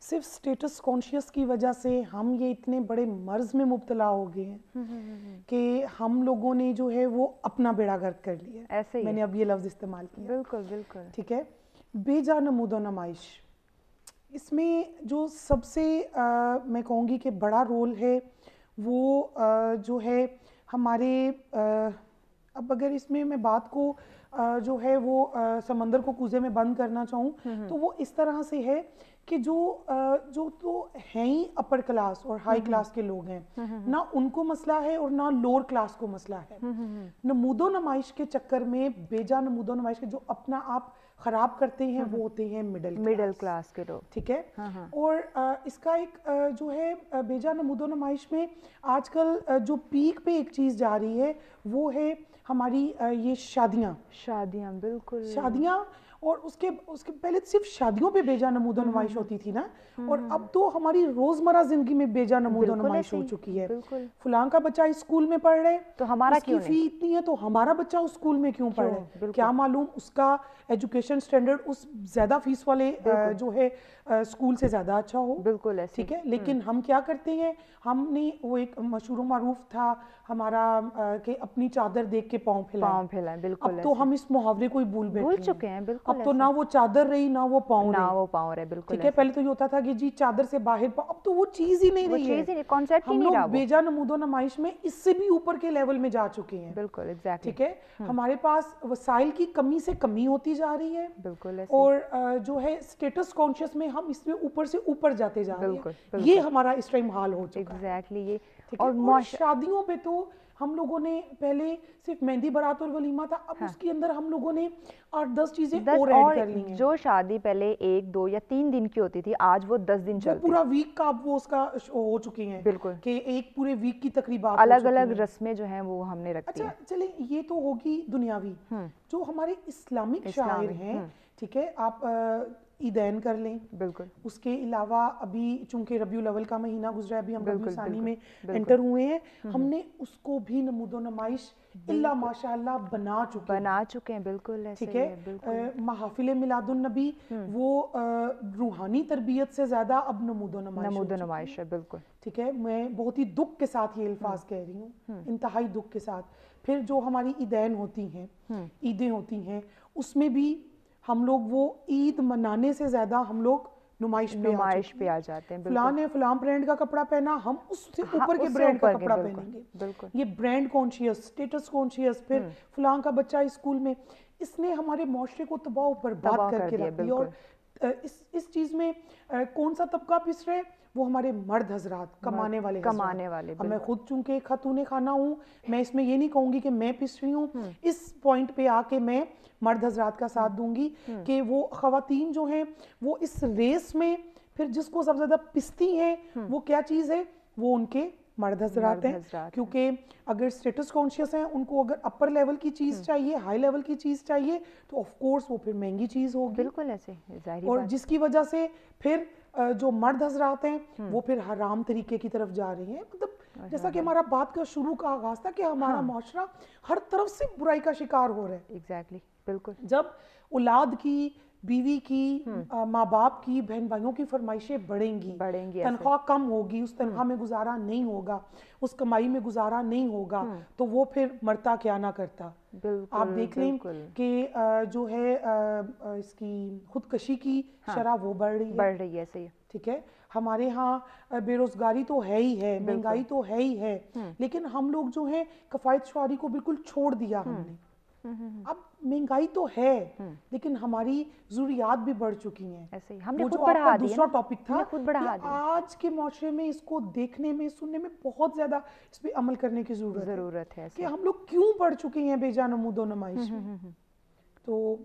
صرف اسٹیٹس کانشیس کی وجہ سے ہم یہ اتنے بڑے مرض میں مبتلا ہو گئے ہیں کہ ہم لوگوں نے جو ہے وہ اپنا بیڑا غرق کر لیا. ایسے ہی میں نے اب یہ لفظ استعمال کیا. بالکل بالکل. ٹھیک ہے. بے جا نمود و نمائش, اس میں جو سب سے میں کہوں گی کہ بڑا رول ہے وہ جو ہے ہمارے, اب اگر اس میں بات کو جو ہے وہ سمندر کو کوزے میں بند کرنا چاہوں تو وہ اس طرح سے ہے کہ جو تو ہیں ہی اپر کلاس اور ہائی کلاس کے لوگ ہیں, نہ ان کو مسئلہ ہے اور نہ لوور کلاس کو مسئلہ ہے. نمود و نمائش کے چکر میں, بے جا نمود و نمائش کے جو اپنا آپ خراب کرتے ہیں وہ ہوتے ہیں مڈل کلاس کے لوگ. ٹھیک ہے. اور اس کا ایک جو ہے بے جا نمود و نمائش میں آج کل جو پیک پہ ایک چیز جا رہی ہے وہ ہے ہماری یہ شادیاں. بالکل شادیاں, اور اس کے پہلے صرف شادیوں پہ بے جا نمود و نمائش ہوتی تھی نا, اور اب تو ہماری روزمرہ زندگی میں بے جا نمود و نمائش ہو چکی ہے. فلاں کا بچہ اسکول میں پڑھ رہے تو ہمارا کیوں نہیں, فی اتنی ہے تو ہمارا بچہ اسکول میں کیوں پڑھ رہے, کیا معلوم اس کا ایجوکیشن سٹینڈرڈ اس زیادہ فیس والے جو ہے اسکول سے زیادہ اچھا ہو. بالکل ایسے. ٹھیک ہے. لیکن ہم کیا کرتے ہیں, ہم نے وہ ایک مشہور و معروف تھا ہمارا کہ اپنی چادر دیکھ کے پاؤں پھیلائیں. بالکل. اب تو ہم اس محاورے کو بھول چکے ہیں. بالکل. اب تو نہ وہ چادر رہی نہ وہ پاؤں رہے. بالکل. ٹھیک ہے. پہلے تو یہ ہوتا تھا کہ جی چادر سے باہر پاؤں, اب تو وہ چیز ہی نہیں رہی ہے. ہم لوگ بے جا نمود و نمائش میں اس سے بھی اوپر کے لیول میں جا چکے ہیں. بالکل ایگزیکٹلی. ٹھیک ہے. ہمارے پاس وسائل کی کمی سے کمی ہوتی جا رہی ہے. بالکل. اور جو ہے اسٹیٹس کانشیس میں ہم اس میں اوپر سے اوپر جاتے جا رہے ہیں. یہ ہمارا اس ٹائم حال ہو چکا ہے. ایگزیکٹلی. یہ اور شادیوں پہ تو ہم لوگوں نے پہلے صرف مہندی بارات اور ولیمہ تھا, اب اس کے اندر ہم لوگوں نے 8-10 چیزیں اور ایڈ کر لی ہیں. جو شادی پہلے 1, 2 یا 3 دن کی ہوتی تھی آج وہ 10 دن چلتی ہے. پورا ویک کا اب وہ اس کا ہو چکی ہیں. بالکل. کہ ایک پورے ویک کی تقریبات الگ الگ رسمیں جو ہیں وہ ہم نے رکھی ہیں. اچھا چلیں, یہ تو ہوگی دنیاوی. جو ہمارے اسلامک شاعر ہیں, ٹھیک ہے, آپ عیدین کر لیں. بالکل. اس کے علاوہ ابھی چونکہ ربیع الاول کا مہینہ گزرا ہے, ابھی ہم ربیع ثانی میں انٹر ہوئے ہیں, ہم نے اس کو بھی نمود و نمائش اللہ ماشاءاللہ بنا چکے ہیں. بالکل. ٹھیک ہے. محافل میلاد النبی وہ روحانی تربیت سے زیادہ اب نمود و نمائش ہے. بالکل. ٹھیک ہے. میں بہت ہی دکھ کے ساتھ یہ الفاظ کہہ رہی ہوں, انتہائی دکھ کے ساتھ. پھر جو ہماری عیدین ہوتی ہیں, عیدیں ہوتی ہیں, اس میں بھی ہم لوگ وہ عید منانے سے زیادہ ہم لوگ نمائش پہ آ جاتے ہیں. فلاں نے فلاں برانڈ کا کپڑا پہنا, ہم اس سے اوپر کے برانڈ کا کپڑا پہنیں گے. بالکل. یہ برانڈ کانشیس, اسٹیٹس کانشیس, پھر فلاں کا بچہ اسکول میں, اس نے ہمارے معاشرے کو تباہ و برباد کر کے رکھ دیا. اور اس چیز میں کون سا طبقہ پس رہے, وہ ہمارے مرد حضرات, کمانے والے. اب میں خود چونکہ خاتون خانہ ہوں, میں اس میں یہ نہیں کہوں گی کہ میں پس رہی ہوں. اس پوائنٹ پہ آ کے میں مرد حضرات کا ساتھ دوں گی کہ وہ خواتین جو ہیں وہ اس ریس میں پھر جس کو سب سے زیادہ پستی ہیں وہ کیا چیز ہے, وہ ان کے مرد حضرات ہیں. کیونکہ اگر اسٹیٹس کانشیس ہیں, ان کو اگر اپر لیول کی چیز چاہیے, ہائی لیول کی چیز چاہیے, تو آف کورس وہ پھر مہنگی چیز ہوگی. بالکل ایسے. اور جس کی وجہ سے پھر جو مرد حضرات ہیں وہ پھر حرام طریقے کی طرف جا رہے ہیں. مطلب جیسا کہ ہمارا بات کا شروع کا آغاز تھا کہ ہمارا معاشرہ ہر طرف سے برائی کا شکار ہو رہا ہے. ایگزیکٹلی. بالکل. جب اولاد کی, بیوی کی, ماں باپ کی, بہن بھائیوں کی فرمائشیں بڑھیں گی, تنخواہ کم ہوگی, اس تنخواہ میں گزارا نہیں ہوگا, اس کمائی میں گزارا نہیں ہوگا, تو وہ پھر مرتا کیا نہ کرتا. آپ دیکھ لیں کہ جو ہے اس کی خودکشی کی شرح وہ بڑھ رہی ہے. صحیح. ٹھیک ہے. ہمارے ہاں بے روزگاری تو ہے ہی ہے, مہنگائی تو ہے ہی ہے, لیکن ہم لوگ جو ہیں کفایت شعاری کو بالکل چھوڑ دیا ہم نے. اب مہنگائی تو ہے لیکن ہماری ضروریات بھی بڑھ چکی ہیں. ایسے ہی ہم نے خود بڑھا دیا. دوسرا ٹاپک تھا آج کے معاشرے میں, اس کو دیکھنے میں, سننے میں بہت زیادہ اس پہ عمل کرنے کی ضرورت ہے کہ ہم لوگ کیوں بڑھ چکے ہیں بے جا نمود و نمائش میں. تو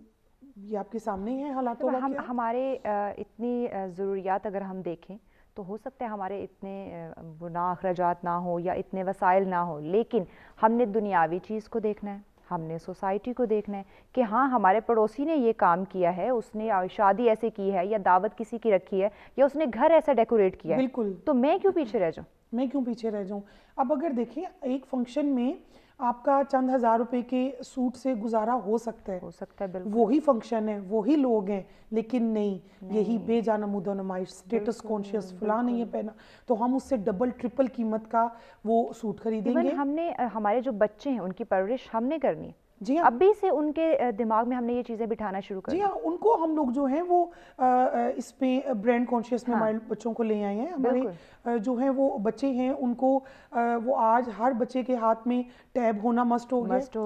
یہ آپ کے سامنے ہے حالات. ہمارے اتنی ضروریات اگر ہم دیکھیں تو ہو سکتا ہے ہمارے اتنے گناہ اخراجات نہ ہو یا اتنے وسائل نہ ہو, لیکن ہم نے دنیاوی چیز کو دیکھنا ہے, ہم نے سوسائٹی کو دیکھنا ہے کہ ہاں ہمارے پڑوسی نے یہ کام کیا ہے, اس نے شادی ایسے کی ہے یا دعوت کسی کی رکھی ہے یا اس نے گھر ایسا ڈیکوریٹ کیا ہے, بالکل, تو میں کیوں پیچھے رہ جاؤں, میں کیوں پیچھے رہ جاؤں. اب اگر دیکھیں ایک فنکشن میں آپ کا چند ہزار روپے کے سوٹ سے گزارا ہو سکتا ہے, بالکل, وہی فنکشن ہے, وہی لوگ ہیں, لیکن نہیں یہی بے جا نمود و نمائش, اسٹیٹس کانشیس, فلاں نے یہ پہنا تو ہم اس سے ڈبل ٹرپل قیمت کا وہ سوٹ خریدیں گے. ہم نے ہمارے جو بچے ہیں ان کی پرورش ہم نے کرنی ہے, جی ہاں, ابھی سے ان کے دماغ میں ہم نے یہ چیزیں بٹھانا شروع کر جی ہاں, ان کو ہم لوگ جو ہیں وہ اس پہ برینڈ کانشیس میں ہمارے بچوں کو لے آئے ہیں. ہمارے جو ہیں وہ بچے ہیں ان کو وہ آج ہر بچے کے ہاتھ میں ٹیب ہونا مسٹ ہو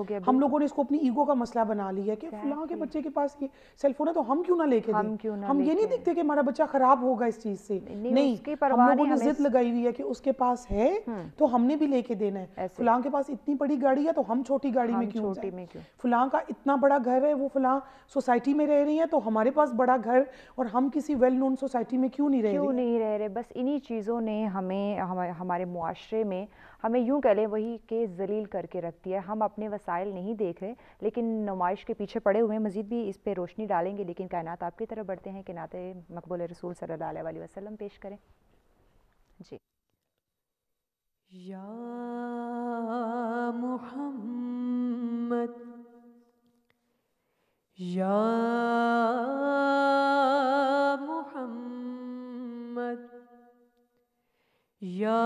گیا. ہم لوگوں نے اس کو اپنی ایگو کا مسئلہ بنا لیا کہ فلاں کے بچے کے پاس یہ سیل فون ہے تو ہم کیوں نہ لے کے دیں. ہم یہ نہیں دیکھتے کہ ہمارا بچہ خراب ہوگا اس چیز سے, نہیں, ہم لوگوں نے ضد لگائی ہوئی ہے کہ اس کے پاس ہے تو ہم نے بھی لے کے دینا ہے. فلاں کے پاس اتنی بڑی گاڑی ہے تو ہم چھوٹی گاڑی میں کیوں جائیں. فلاں کا اتنا بڑا گھر ہے, وہ فلاں سوسائٹی میں رہ رہی ہیں تو ہمارے پاس بڑا گھر اور ہم کسی ویل نون سوسائٹی میں کیوں نہیں رہ رہے. بس انہی چیزوں نے ہمیں ہمارے معاشرے میں ہمیں یوں کہہ لیں وہی کہ ذلیل کر کے رکھ دیا ہے. ہم اپنے وسائل نہیں دیکھ رہے لیکن نمائش کے پیچھے پڑے ہوئے ہیں. مزید بھی اس پہ روشنی ڈالیں گے لیکن کائنات آپ کی طرف بڑھتے ہیں کہ نعت مقبول رسول صلی اللہ علیہ وسلم پیش کریں. جی. یا محمد یا محمد یا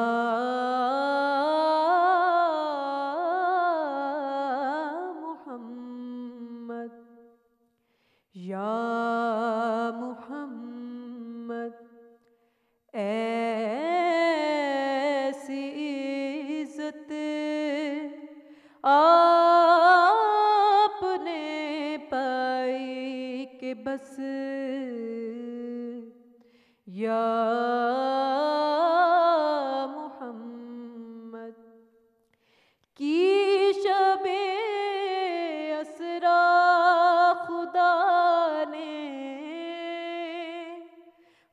محمد یا محمد ایسی عزت آپ نے پائی کہ بس یا محمد کی شب اسرا خدا نے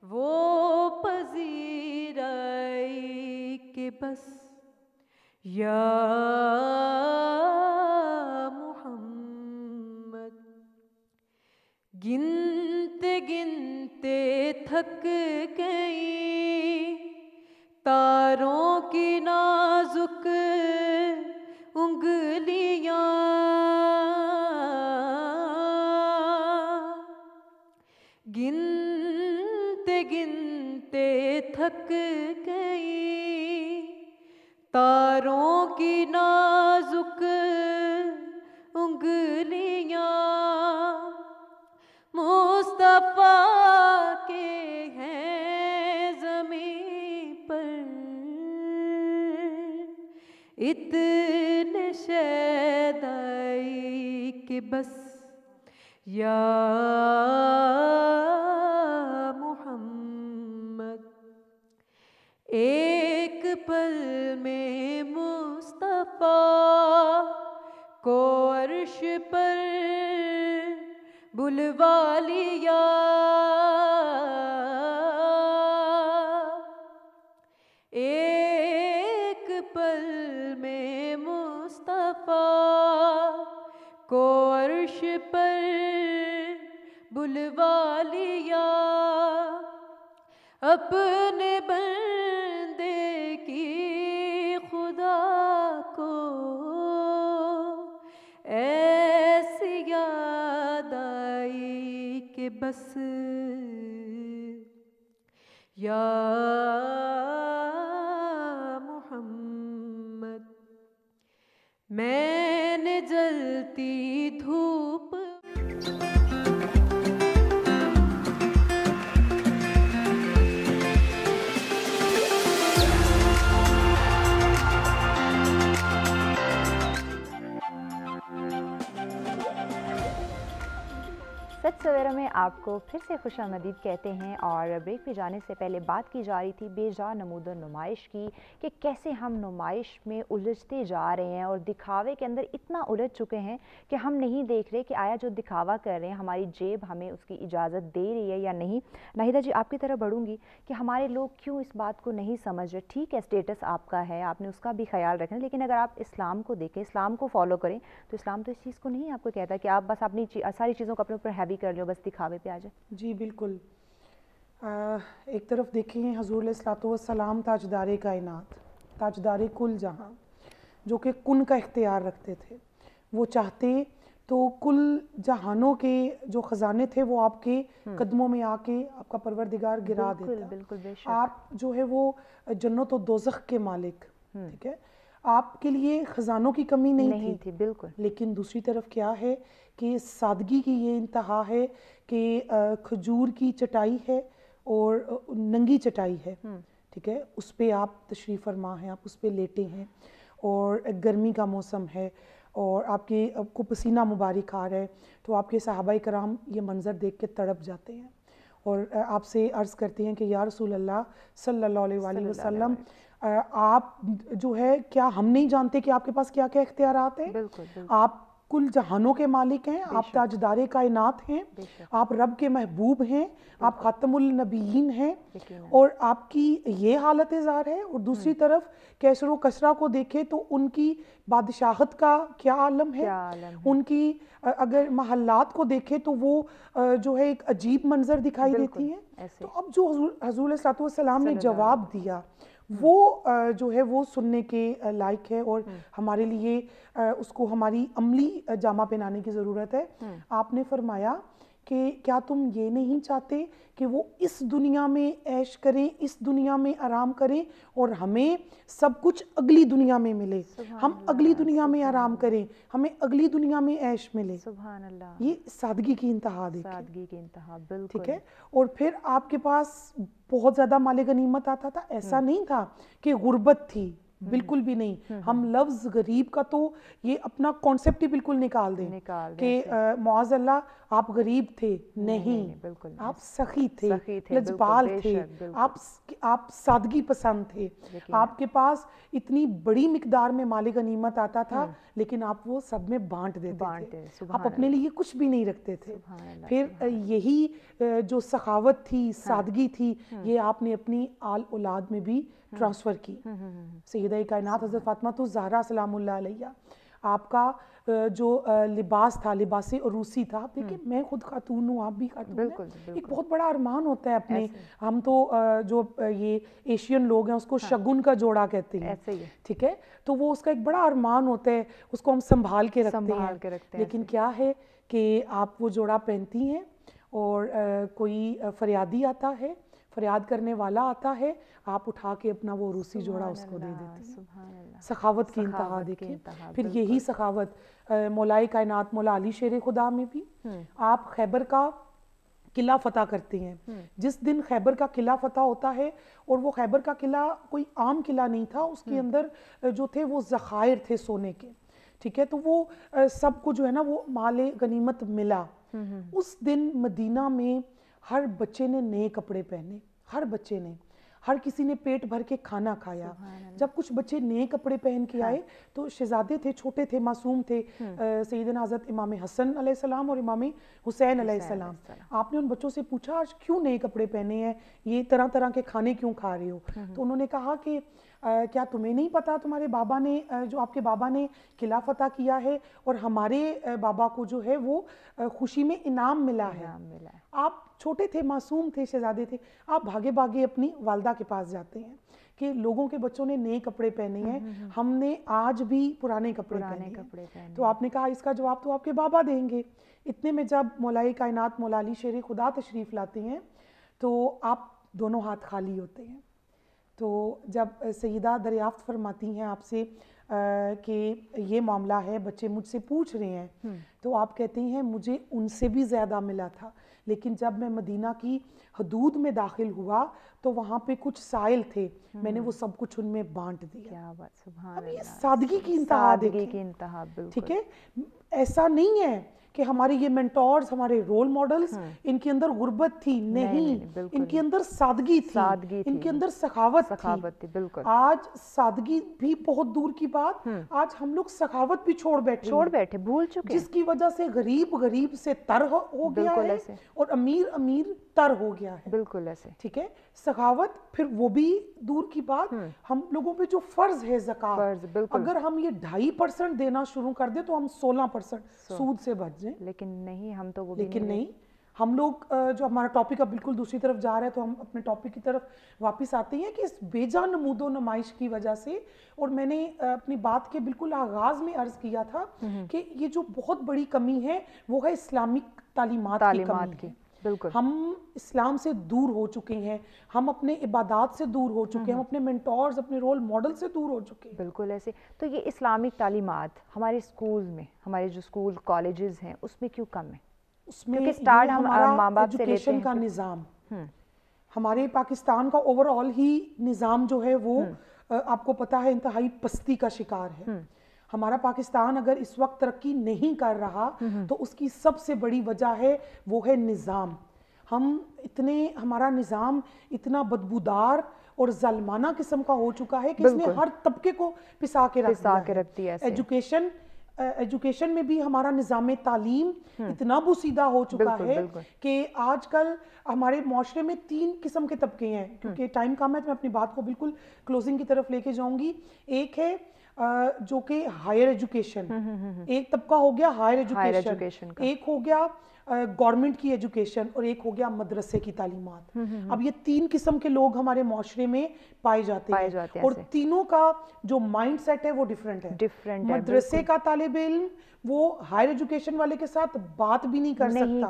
وہ پذیرائی کہ بس یا محمد گنتے گنتے تھک گئی تاروں کی نازک انگلیاں گنتے گنتے تھک گئی تاروں کی نازک انگلیاں مصطفیٰ کے ہیں زمین پر اتنے شیدائی کہ بس یا محمد ایک پل میں مصطفیٰ کو عرش پر بلوا لیا ایک پل میں مصطفیٰ کو عرش پر بلوا لیا اپنے بندے کی خدا کو ایسی یاد آئی کہ بس یا محمد میں نے جلتی دھوپ सच सवेरा में आपको फिर से खुशामदीद कहते हैं। और ब्रेक पे जाने से पहले बात की जा रही थी बेजा नमूद नुमाइश की कि कैसे हम नुमाइश में उलझते जा रहे हैं और दिखावे के अंदर इतना उलझ चुके हैं कि हम नहीं देख रहे कि आया जो दिखावा कर रहे हैं हमारी जेब हमें उसकी इजाज़त दे रही है या नहीं। नाहिदा जी, आपकी तरफ बढ़ूंगी कि हमारे लोग क्यों इस बात को नहीं समझ रहे। ठीक है, स्टेटस आपका है, आपने उसका भी ख्याल रखना, लेकिन अगर आप इस्लाम को देखें, इस्लाम को फॉलो करें, तो इस्लाम तो इस चीज़ को नहीं आपको कहता कि आप बस अपनी सारी चीज़ों को अपने ऊपर हैवी कर लो, बस दिखावे पे आ जाए। जी बिल्कुल। एक तरफ देखें हुज़ूर अलैहिस्सलाम ताजदारे कायनात, ताजदारे कुल जहां, जो कि कुन का इख्तियार रखते थे। वो चाहते तो कुल जहानों के जो ख़जाने थे वो आपके कदमों में आके आपका परवरदिगार गिरा देता। बिल्कुल बेशक। आप जो है वो जन्नत और दोज़ख के मालिक, ठीक है, आपके लिए ख़जानों की कमी नहीं थी बिल्कुल। लेकिन दूसरी तरफ क्या है कि सादगी की ये इंतहा है कि खजूर की चटाई है और नंगी चटाई है, ठीक है, उस पे आप तशरीफ़ फरमा हैं, आप उस पे लेटे हैं और गर्मी का मौसम है और आपको पसीना मुबारक आ रहा है, तो आपके सहाबाए कराम ये मंज़र देख के तड़प जाते हैं और आपसे अर्ज़ करते हैं कि या रसूल अल्लाह सल्लल्लाहु अलैहि वसल्लम, आप जो है क्या हम नहीं जानते कि आपके पास क्या क्या इख्तियारात हैं? बिल्कुल। आप कुल जहानों के मालिक हैं, आप ताजदारे कायनात हैं, आप रब के महबूब हैं, आप खातमुल नबीयीन हैं और आपकी ये हालत ज़ार है। और दूसरी तरफ कैसर व कसरा को देखें तो उनकी बादशाहत का क्या आलम है, उनकी अगर महल्लात को देखें तो वो जो है एक अजीब मंजर दिखाई देती हैं। तो अब जो हुज़ूर अलैहिस्सलाम ने जवाब दिया वो जो है वो सुनने के लायक है और हमारे लिए उसको हमारी अमली जामा पहनाने की ज़रूरत है। आपने फरमाया कि क्या तुम ये नहीं चाहते कि वो इस दुनिया में ऐश करें, इस दुनिया में आराम करें और हमें सब कुछ अगली दुनिया में मिले, हम अगली दुनिया में आराम करें, हमें अगली दुनिया में ऐश मिले। सुभान अल्लाह। ये सादगी की इंतहा देखिए, सादगी की इंतहा, बिल्कुल, ठीक है। और फिर आपके पास बहुत ज़्यादा माले गनीमत आता था, ऐसा नहीं था कि गुर्बत थी, बिल्कुल भी नहीं। हम लफ्ज़ गरीब का तो ये अपना कॉन्सेप्ट ही बिल्कुल निकाल दें कि मुआज़ अल्लाह आप गरीब थे, नहीं, बिल्कुल आप सखी थे, लजपाल थे, आप सादगी पसंद थे। आपके पास इतनी बड़ी मिकदार में माले गनीमत आता था लेकिन आप वो सब में बांट देते थे, आप अपने लिए कुछ भी नहीं रखते थे। फिर यही जो सखावत थी, सादगी थी, ये आपने अपनी आल औलाद में भी ट्रांसफ़र की। सैयदा कायनात हज़रत फ़ातिमा तो ज़हरा सलामुल्लाह अलैहा, आपका जो लिबास था, लिबासे उरूसी था। देखिए मैं खुद खातून हूँ, आप भी खातून हैं। एक बहुत बड़ा अरमान होता है अपने, हम तो जो ये एशियन लोग हैं उसको शगुन का जोड़ा कहते हैं, ठीक है, तो वो उसका एक बड़ा अरमान होता है, उसको हम संभाल के रखते हैं। लेकिन क्या है कि आप वो जोड़ा पहनती हैं और कोई फरियादी आता है, फरियाद करने वाला आता है, आप उठा के अपना वो रूसी जोड़ा उसको दे देती हैं। सखावत की इंतहा देखिए। फिर यही सखावत मौलाए कायनात मौला अली शेर खुदा में भी आप खैबर का किला फतह करते हैं। जिस दिन खैबर का किला फतह होता है, और वो खैबर का किला कोई आम किला नहीं था, उसके अंदर जो थे वो ज़खायर थे सोने के, ठीक है, तो वो सबको जो है ना वो माले गनीमत मिला। उस दिन मदीना में हर बच्चे ने नए कपड़े पहने, हर बच्चे ने, हर किसी ने पेट भर के खाना खाया। जब कुछ बच्चे नए कपड़े पहन के आए तो शहजादे थे, छोटे थे, मासूम थे, सैयदना हज़रत इमाम हसन अलैहिस्सलाम और इमाम हुसैन अलैहिस्सलाम। आपने उन बच्चों से पूछा आज क्यों नए कपड़े पहने हैं, ये तरह तरह के खाने क्यों खा रहे हो? तो उन्होंने कहा कि क्या तुम्हें नहीं पता, तुम्हारे बाबा ने जो आपके बाबा ने किला फतह किया है और हमारे बाबा को जो है वो खुशी में इनाम मिला है। आप छोटे थे, मासूम थे, शहजादे थे, आप भागे भागे अपनी वालदा के पास जाते हैं कि लोगों के बच्चों ने नए कपड़े पहने हैं, हमने आज भी पुराने कपड़े पहने। तो आपने कहा इसका जवाब तो आपके बाबा देंगे। इतने में जब मौलाए कायनात मौला अली शेर खुदा तशरीफ़ लाते हैं तो आप दोनों हाथ खाली होते हैं। तो जब सईदा दरियाफ्त फरमाती हैं आपसे कि ये मामला है, बच्चे मुझसे पूछ रहे हैं, तो आप कहती हैं मुझे उनसे भी ज़्यादा मिला था, लेकिन जब मैं मदीना की हदूद में दाखिल हुआ तो वहाँ पे कुछ साइल थे, मैंने वो सब कुछ उनमें बांट दिया। क्या बात, सुभान अल्लाह। सादगी की इंतहा देखिए, की इंतहा, ठीक है। ऐसा नहीं है کہ ہمارے یہ مینٹورز, ہمارے رول ماڈلز, ان کے اندر غربت تھی, نہیں, ان کے اندر سادگی تھی, ان کے اندر سخاوت تھی. بالکل. آج سادگی بھی بہت دور کی بات, آج ہم لوگ سخاوت بھی چھوڑ بیٹھے, بھول چکے, جس کی وجہ سے غریب سے تر ہو گیا ہے اور امیر تر ہو گیا ہے. بالکل ایسے. ٹھیک ہے, سخاوت پھر وہ بھی دور کی بات. ہم لوگوں پہ جو فرض ہے زکوٰۃ, اگر ہم یہ 2.5% دینا شروع کر دیں تو ہم 16% سود سے بچ جائیں. لیکن نہیں, ہم تو وہ لیکن نہیں, ہم لوگ جو ہمارا ٹاپک اب بالکل دوسری طرف جا رہا ہے, تو ہم اپنے ٹاپک کی طرف واپس آتے ہیں کہ اس بے جا نمود و نمائش کی وجہ سے, اور میں نے اپنی بات کے بالکل آغاز میں عرض کیا تھا کہ یہ جو بہت بڑی کمی ہے وہ ہے اسلامک تعلیمات کی کمی. بالکل. ہم اسلام سے دور ہو چکے ہیں, ہم اپنے عبادات سے دور ہو چکے ہیں, ہم اپنے مینٹورز, اپنے رول ماڈل سے دور ہو چکے ہیں. بالکل ایسے. تو یہ اسلامک تعلیمات ہمارے اسکول میں, ہمارے جو اسکول کالجز ہیں, اس میں کیوں کم ہے؟ اس میں ہمارا ایجوکیشن کا نظام, ہمارے پاکستان کا اوور آل ہی نظام جو ہے وہ آپ کو پتا ہے انتہائی پستی کا شکار ہے. ہمارا پاکستان اگر اس وقت ترقی نہیں کر رہا تو اس کی سب سے بڑی وجہ ہے وہ ہے نظام. ہمارا نظام اتنا بدبودار اور ظالمانہ قسم کا ہو چکا ہے کہ اس نے ہر طبقے کو پسا کے رکھ دیا ہے. ایجوکیشن میں بھی ہمارا نظام تعلیم اتنا بوسیدہ ہو چکا ہے کہ آج کل ہمارے معاشرے میں 3 قسم کے طبقے ہیں. کیونکہ ٹائم کم ہے تو میں اپنی بات کو بالکل کلوزنگ کی طرف لے کے جاؤں گی. ایک ہے جو کہ ہائر ایجوکیشن, ایک طبقہ ہو گیا ہائر ایجوکیشن, ایک ہو گیا گورنمنٹ کی ایجوکیشن, اور ایک ہو گیا مدرسے کی تعلیمات. اب یہ 3 قسم کے لوگ ہمارے معاشرے میں پائے جاتے ہیں, اور تینوں کا جو مائنڈ سیٹ ہے وہ ڈیفرنٹ ہے. مدرسے کا طالب علم وہ ہائر ایجوکیشن والے کے ساتھ بات بھی نہیں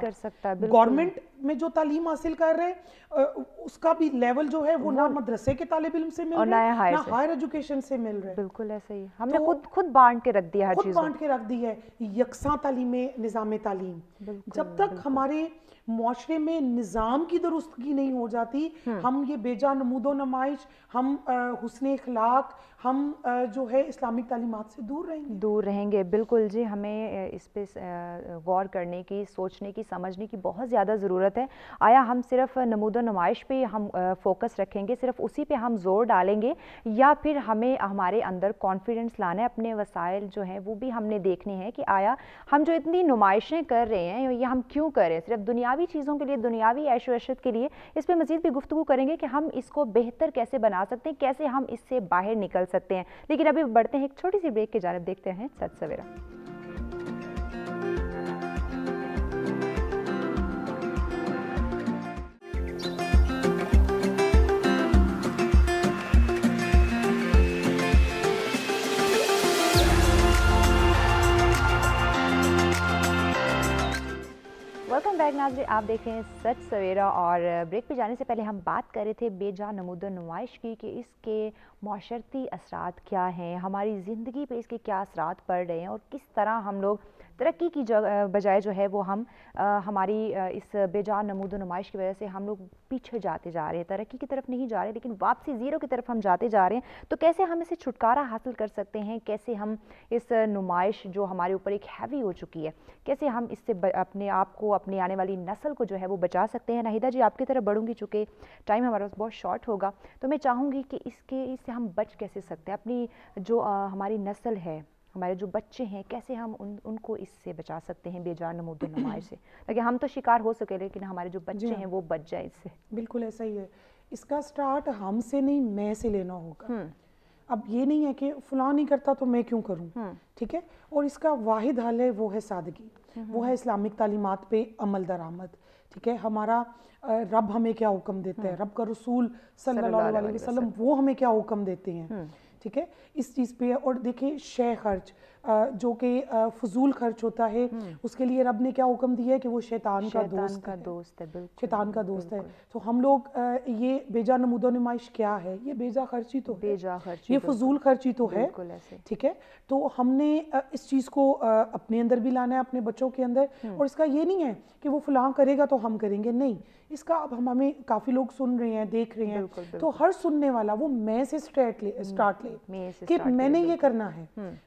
کر سکتا. گورنمنٹ میں جو تعلیم حاصل کر رہے ہیں اس کا بھی لیول جو ہے وہ نہ مدرسے کے طالب علم سے مل رہا ہے, نہ ہائر ایجوکیشن سے مل رہا ہے. بالکل ایسے ہی ہم نے خود بانٹ کے رکھ دیا, ہر چیز خود بانٹ کے رکھ دی ہے. یکساں تعلیم, نظام تعلیم, جب تک ہمارے معاشرے میں نظام کی درستگی نہیں ہو جاتی, ہم یہ بے جا نمود و نمائش, ہم حسن اخلاق, ہم جو ہے اسلامک تعلیمات سے دور رہیں گے. بالکل جی, ہمیں اس پہ غور کرنے کی, سوچنے کی, سمجھنے کی بہت زیادہ ضرورت ہے. آیا ہم صرف نمود و نمائش پہ ہم فوکس رکھیں گے, صرف اسی پہ ہم زور ڈالیں گے, یا پھر ہمیں ہمارے اندر کانفیڈنس لانا ہے, اپنے وسائل جو ہیں وہ بھی ہم نے دیکھنے ہیں کہ آیا ہم جو اتنی نمائشیں کر رہے ہیں یہ ہم کیوں کر رہے ہیں؟ صرف دنیاوی چیزوں کے لیے, دنیاوی عیش و عشرت کے لیے؟ اس پہ مزید بھی گفتگو کریں گے کہ ہم اس کو بہتر کیسے بنا سکتے ہیں, کیسے ہم اس سے باہر نکل سکتے ہیں. لیکن ابھی بڑھتے ہیں ایک چھوٹی سی بریک کی جانب, دیکھتے ہیں سچ سویرا. ویلکم بیک ناظرین, آپ دیکھ رہے ہیں سچ سویرا, اور بریک پہ جانے سے پہلے ہم بات کر رہے تھے بے جا نمود و نمائش کی کہ اس کے معاشرتی اثرات کیا ہیں, ہماری زندگی پہ اس کے کیا اثرات پڑ رہے ہیں, اور کس طرح ہم لوگ ترقی کی بجائے جو ہے وہ ہم ہماری اس بے جان نمود و نمائش کی وجہ سے ہم لوگ پیچھے جاتے جا رہے ہیں, ترقی کی طرف نہیں جا رہے لیکن واپسی زیرو کی طرف ہم جاتے جا رہے ہیں. تو کیسے ہم اسے چھٹکارا حاصل کر سکتے ہیں, کیسے ہم اس نمائش جو ہمارے اوپر ایک ہیوی ہو چکی ہے, کیسے ہم اس سے اپنے آپ کو, اپنی آنے والی نسل کو جو ہے وہ بچا سکتے ہیں؟ ناہیدہ جی, آپ کی طرف بڑھوں گی, چونکہ ٹائم ہمارا بہت شارٹ ہوگا, تو میں چاہوں گی کہ اس سے ہم بچ کیسے سکتے ہیں, اپنی جو ہماری نسل ہے, ہمارے جو بچے ہیں, کیسے ہم ان کو اس سے بچا سکتے ہیں بے جان نمود و نمائش سے, تاکہ ہم تو شکار ہو سکے لیکن ہمارے جو بچے ہیں وہ بچ جائیں اس سے. بالکل ایسا ہی ہے. اس کا سٹارٹ ہم سے نہیں, میں سے لینا ہوگا. اب یہ نہیں ہے کہ فلاں نہیں کرتا تو میں کیوں کروں, ٹھیک ہے. اور اس کا واحد حل ہے وہ ہے سادگی, وہ ہے اسلامک تعلیمات پہ عمل درآمد, ٹھیک ہے. ہمارا رب ہمیں کیا حکم دیتا ہے, رب کا رسول صلی اللہ علیہ وسلم وہ ہمیں کیا حکم دیتے ہیں, ٹھیک ہے, اس چیز پہ. اور دیکھیں شے خرچ جو کہ فضول خرچ ہوتا ہے, اس کے لیے رب نے کیا حکم دیا ہے کہ وہ شیطان کا دوست ہے, شیطان کا دوست ہے. تو ہم لوگ یہ بے جا نمود و نمائش کیا ہے, یہ بے جا خرچی تو ہے, یہ فضول خرچی تو ہے, ٹھیک ہے. تو ہم نے اس چیز کو اپنے اندر بھی لانا ہے, اپنے بچوں کے اندر. اور اس کا یہ نہیں ہے کہ وہ فلاں کرے گا تو ہم کریں گے, نہیں. اس کا اب ہمیں کافی لوگ سن رہے ہیں, دیکھ رہے ہیں, تو ہر سننے والا وہ میں سے سٹارٹ لے کہ میں نے یہ کرنا ہے,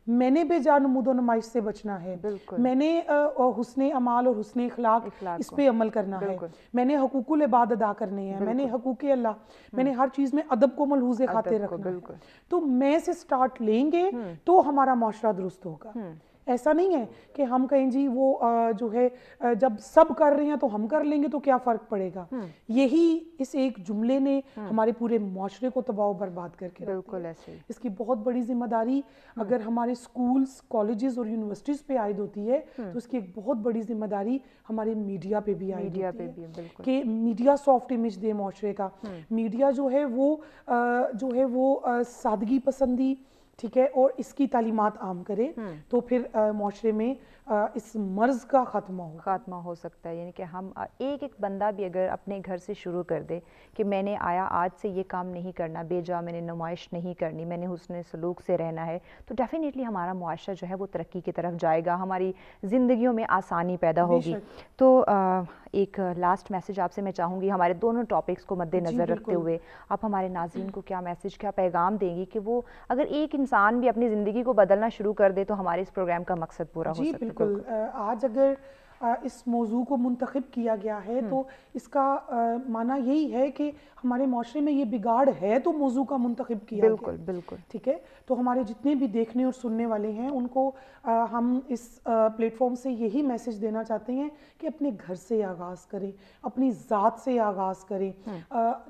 میں نے بے बेजा नमूदो नमाइश से बचना है, मैंने हुस्न अमाल और हुस्न इखलाक इस पे अमल करना है, मैंने हकूकुल इबाद अदा करने हैं, मैंने हकूक अल्लाह, मैंने हर चीज़ में अदब को मलहूज़े खातिर रखना है। तो मैं से स्टार्ट लेंगे तो हमारा माशरा दुरुस्त होगा। ऐसा नहीं है कि हम कहें जी वो जो है जब सब कर रहे हैं तो हम कर लेंगे तो क्या फ़र्क पड़ेगा। यही इस एक जुमले ने हमारे पूरे माशरे को तबाह बर्बाद करके बिल्कुल ऐसे ही। इसकी बहुत बड़ी जिम्मेदारी अगर हमारे स्कूल्स, कॉलेजेस और यूनिवर्सिटीज़ पे आयद होती है तो इसकी एक बहुत बड़ी जिम्मेदारी हमारे मीडिया पे भी आयद होती है कि मीडिया सॉफ्ट इमेज दे माशरे का। मीडिया जो है वो सादगी पसंदी, ठीक है, और इसकी तालीमात आम करे तो फिर माशरे में इस मर्ज का खात्मा हो सकता है। यानी कि हम एक एक बंदा भी अगर अपने घर से शुरू कर दे कि मैंने आया आज से ये काम नहीं करना, बेजा मैंने नुमाइश नहीं करनी, मैंने हुस्न सलूक से रहना है, तो डेफिनेटली हमारा मुआशरा जो है वो तरक्की की तरफ जाएगा, हमारी ज़िंदगियों में आसानी पैदा होगी। तो एक लास्ट मैसेज आपसे मैं चाहूँगी हमारे दोनों टॉपिक्स को मद्देनज़र रखते हुए आप हमारे नाज़रीन को क्या मैसेज, क्या पैगाम देंगी कि वो अगर एक इंसान भी अपनी ज़िंदगी को बदलना शुरू कर दे तो हमारे इस प्रोग्राम का मकसद पूरा हो सकता है। बिल्कुल। आज अगर इस मौजू को मुंतखब किया गया है तो इसका माना यही है कि हमारे माशरे में ये बिगाड़ है तो मौजू का मुंतखब किया गया। बिल्कुल। ठीक है, तो हमारे जितने भी देखने और सुनने वाले हैं उनको हम इस प्लेटफॉर्म से यही मैसेज देना चाहते हैं कि अपने घर से आगाज़ करें, अपनी ज़ात से आगाज़ करें।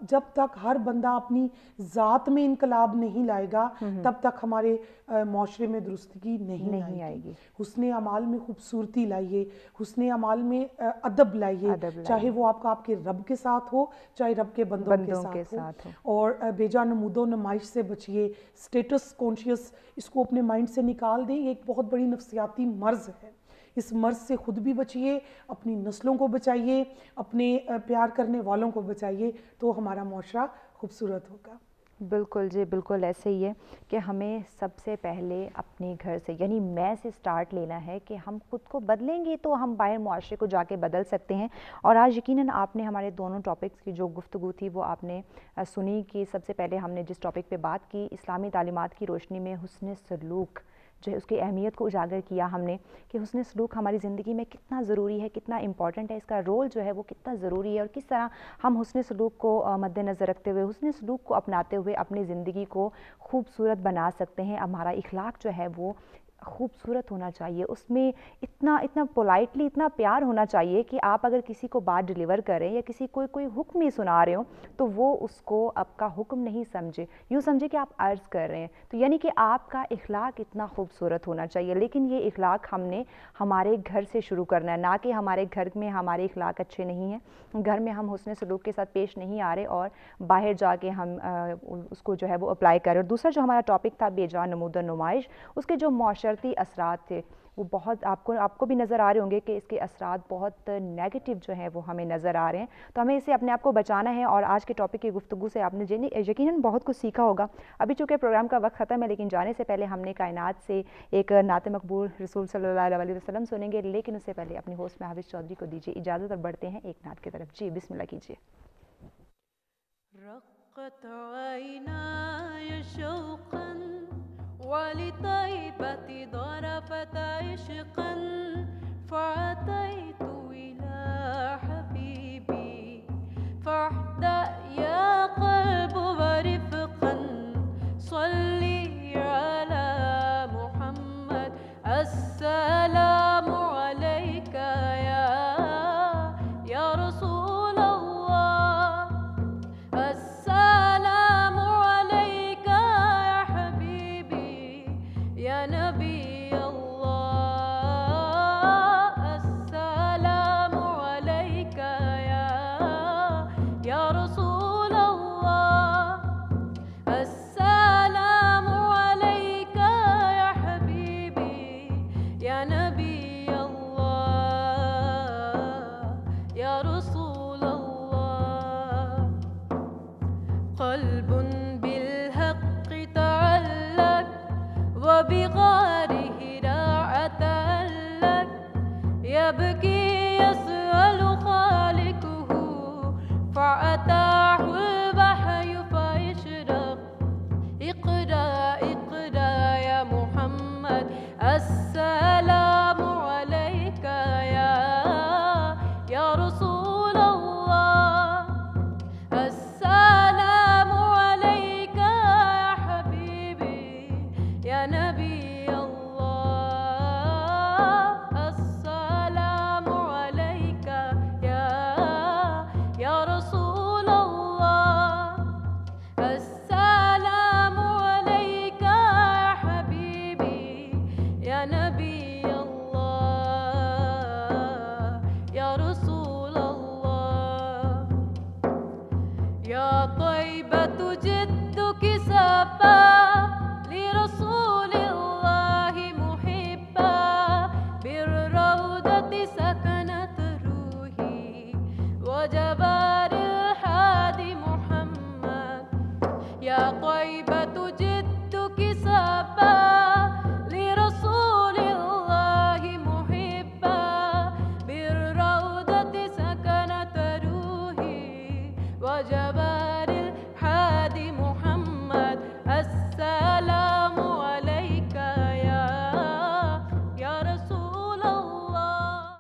जब तक हर बंदा अपनी ज़ात में इनकलाब नहीं लाएगा तब तक हमारे माशरे में दुरुस्तगी नहीं आएगी। हुस्न अमाल में खूबसूरती लाइए, हुस्न अमाल में अदब लाइए, चाहे वो आपके रब के साथ हो, चाहे रब के बंदों के साथ हो। और बेजा नमूदो नमाइश से बचिए, स्टेटस कॉन्शियस इसको अपने माइंड से निकाल दें। एक बहुत बड़ी नफ्सियाती मर्ज़ है, इस मर्ज़ से खुद भी बचिए, अपनी नस्लों को बचाइए, अपने प्यार करने वालों को बचाइए, तो हमारा माशरा खूबसूरत होगा। बिल्कुल जी, बिल्कुल ऐसे ही है कि हमें सबसे पहले अपने घर से यानी मैं से स्टार्ट लेना है कि हम खुद को बदलेंगे तो हम बाहर मुआशरे को जाके बदल सकते हैं। और आज यकीनन आपने हमारे दोनों टॉपिक्स की जो गुफ्तगू थी वो आपने सुनी कि सबसे पहले हमने जिस टॉपिक पे बात की इस्लामी तालीमात की रोशनी में हुस्न सलूक जो है उसकी अहमियत को उजागर किया हमने कि हुस्न सलूक हमारी ज़िंदगी में कितना ज़रूरी है, कितना इम्पॉर्टेंट है, इसका रोल जो है वो कितना ज़रूरी है और किस तरह हम हुस्न सलूक को मद्देनज़र रखते हुए हुस्न सलूक को अपनाते हुए अपनी ज़िंदगी को खूबसूरत बना सकते हैं। हमारा इखलाक जो है वो खूबसूरत होना चाहिए, उसमें इतना पोलाइटली इतना प्यार होना चाहिए कि आप अगर किसी को बात डिलीवर करें या किसी कोई हुक्म ही सुना रहे हो तो वो उसको आपका हुक्म नहीं समझे, यूँ समझे कि आप अर्ज़ कर रहे हैं। तो यानी कि आपका इखलाक इतना खूबसूरत होना चाहिए। लेकिन ये इखलाक हमने हमारे घर से शुरू करना है, ना कि हमारे घर में हमारे इखलाक अच्छे नहीं हैं, घर में हम हुस्न सलूक के साथ पेश नहीं आ रहे और बाहर जाके हम उसको जो है वो अप्लाई कर रहे। और दूसरा जो हमारा टॉपिक था बेजा नमूद नुमाइश, उसके जो माशरती असरात थे वो बहुत आपको भी नज़र आ रहे होंगे कि इसके असरात बहुत नेगेटिव जो हैं वो हमें नज़र आ रहे हैं। तो हमें इसे अपने आप को बचाना है। और आज के टॉपिक की गुफ्तगू से आपने यकीनन बहुत कुछ सीखा होगा। अभी चूँकि प्रोग्राम का वक्त ख़त्म है लेकिन जाने से पहले हमने कायनात से एक नात मकबूल रसूल सल्लल्लाहु अलैहि वसल्लम सुनेंगे, लेकिन उससे पहले अपनी होस्ट महविश चौधरी को दीजिए इजाज़त और बढ़ते हैं एक नात की तरफ। जी बिस्मिल्लाह कीजिए। ولطيبة ضربت عشقا فأتيت إلى حبيبي فاهدأ يا قلب ورفقا صلي على محمد السلام عليك يا رسول الله السلام عليك يا حبيبي يا نبي الله السلام عليك يا رسول الله السلام عليك يا حبيبي يا نبي الله يا رسول الله قلب بالحق تعلق وبغاره لا أتألق يبكي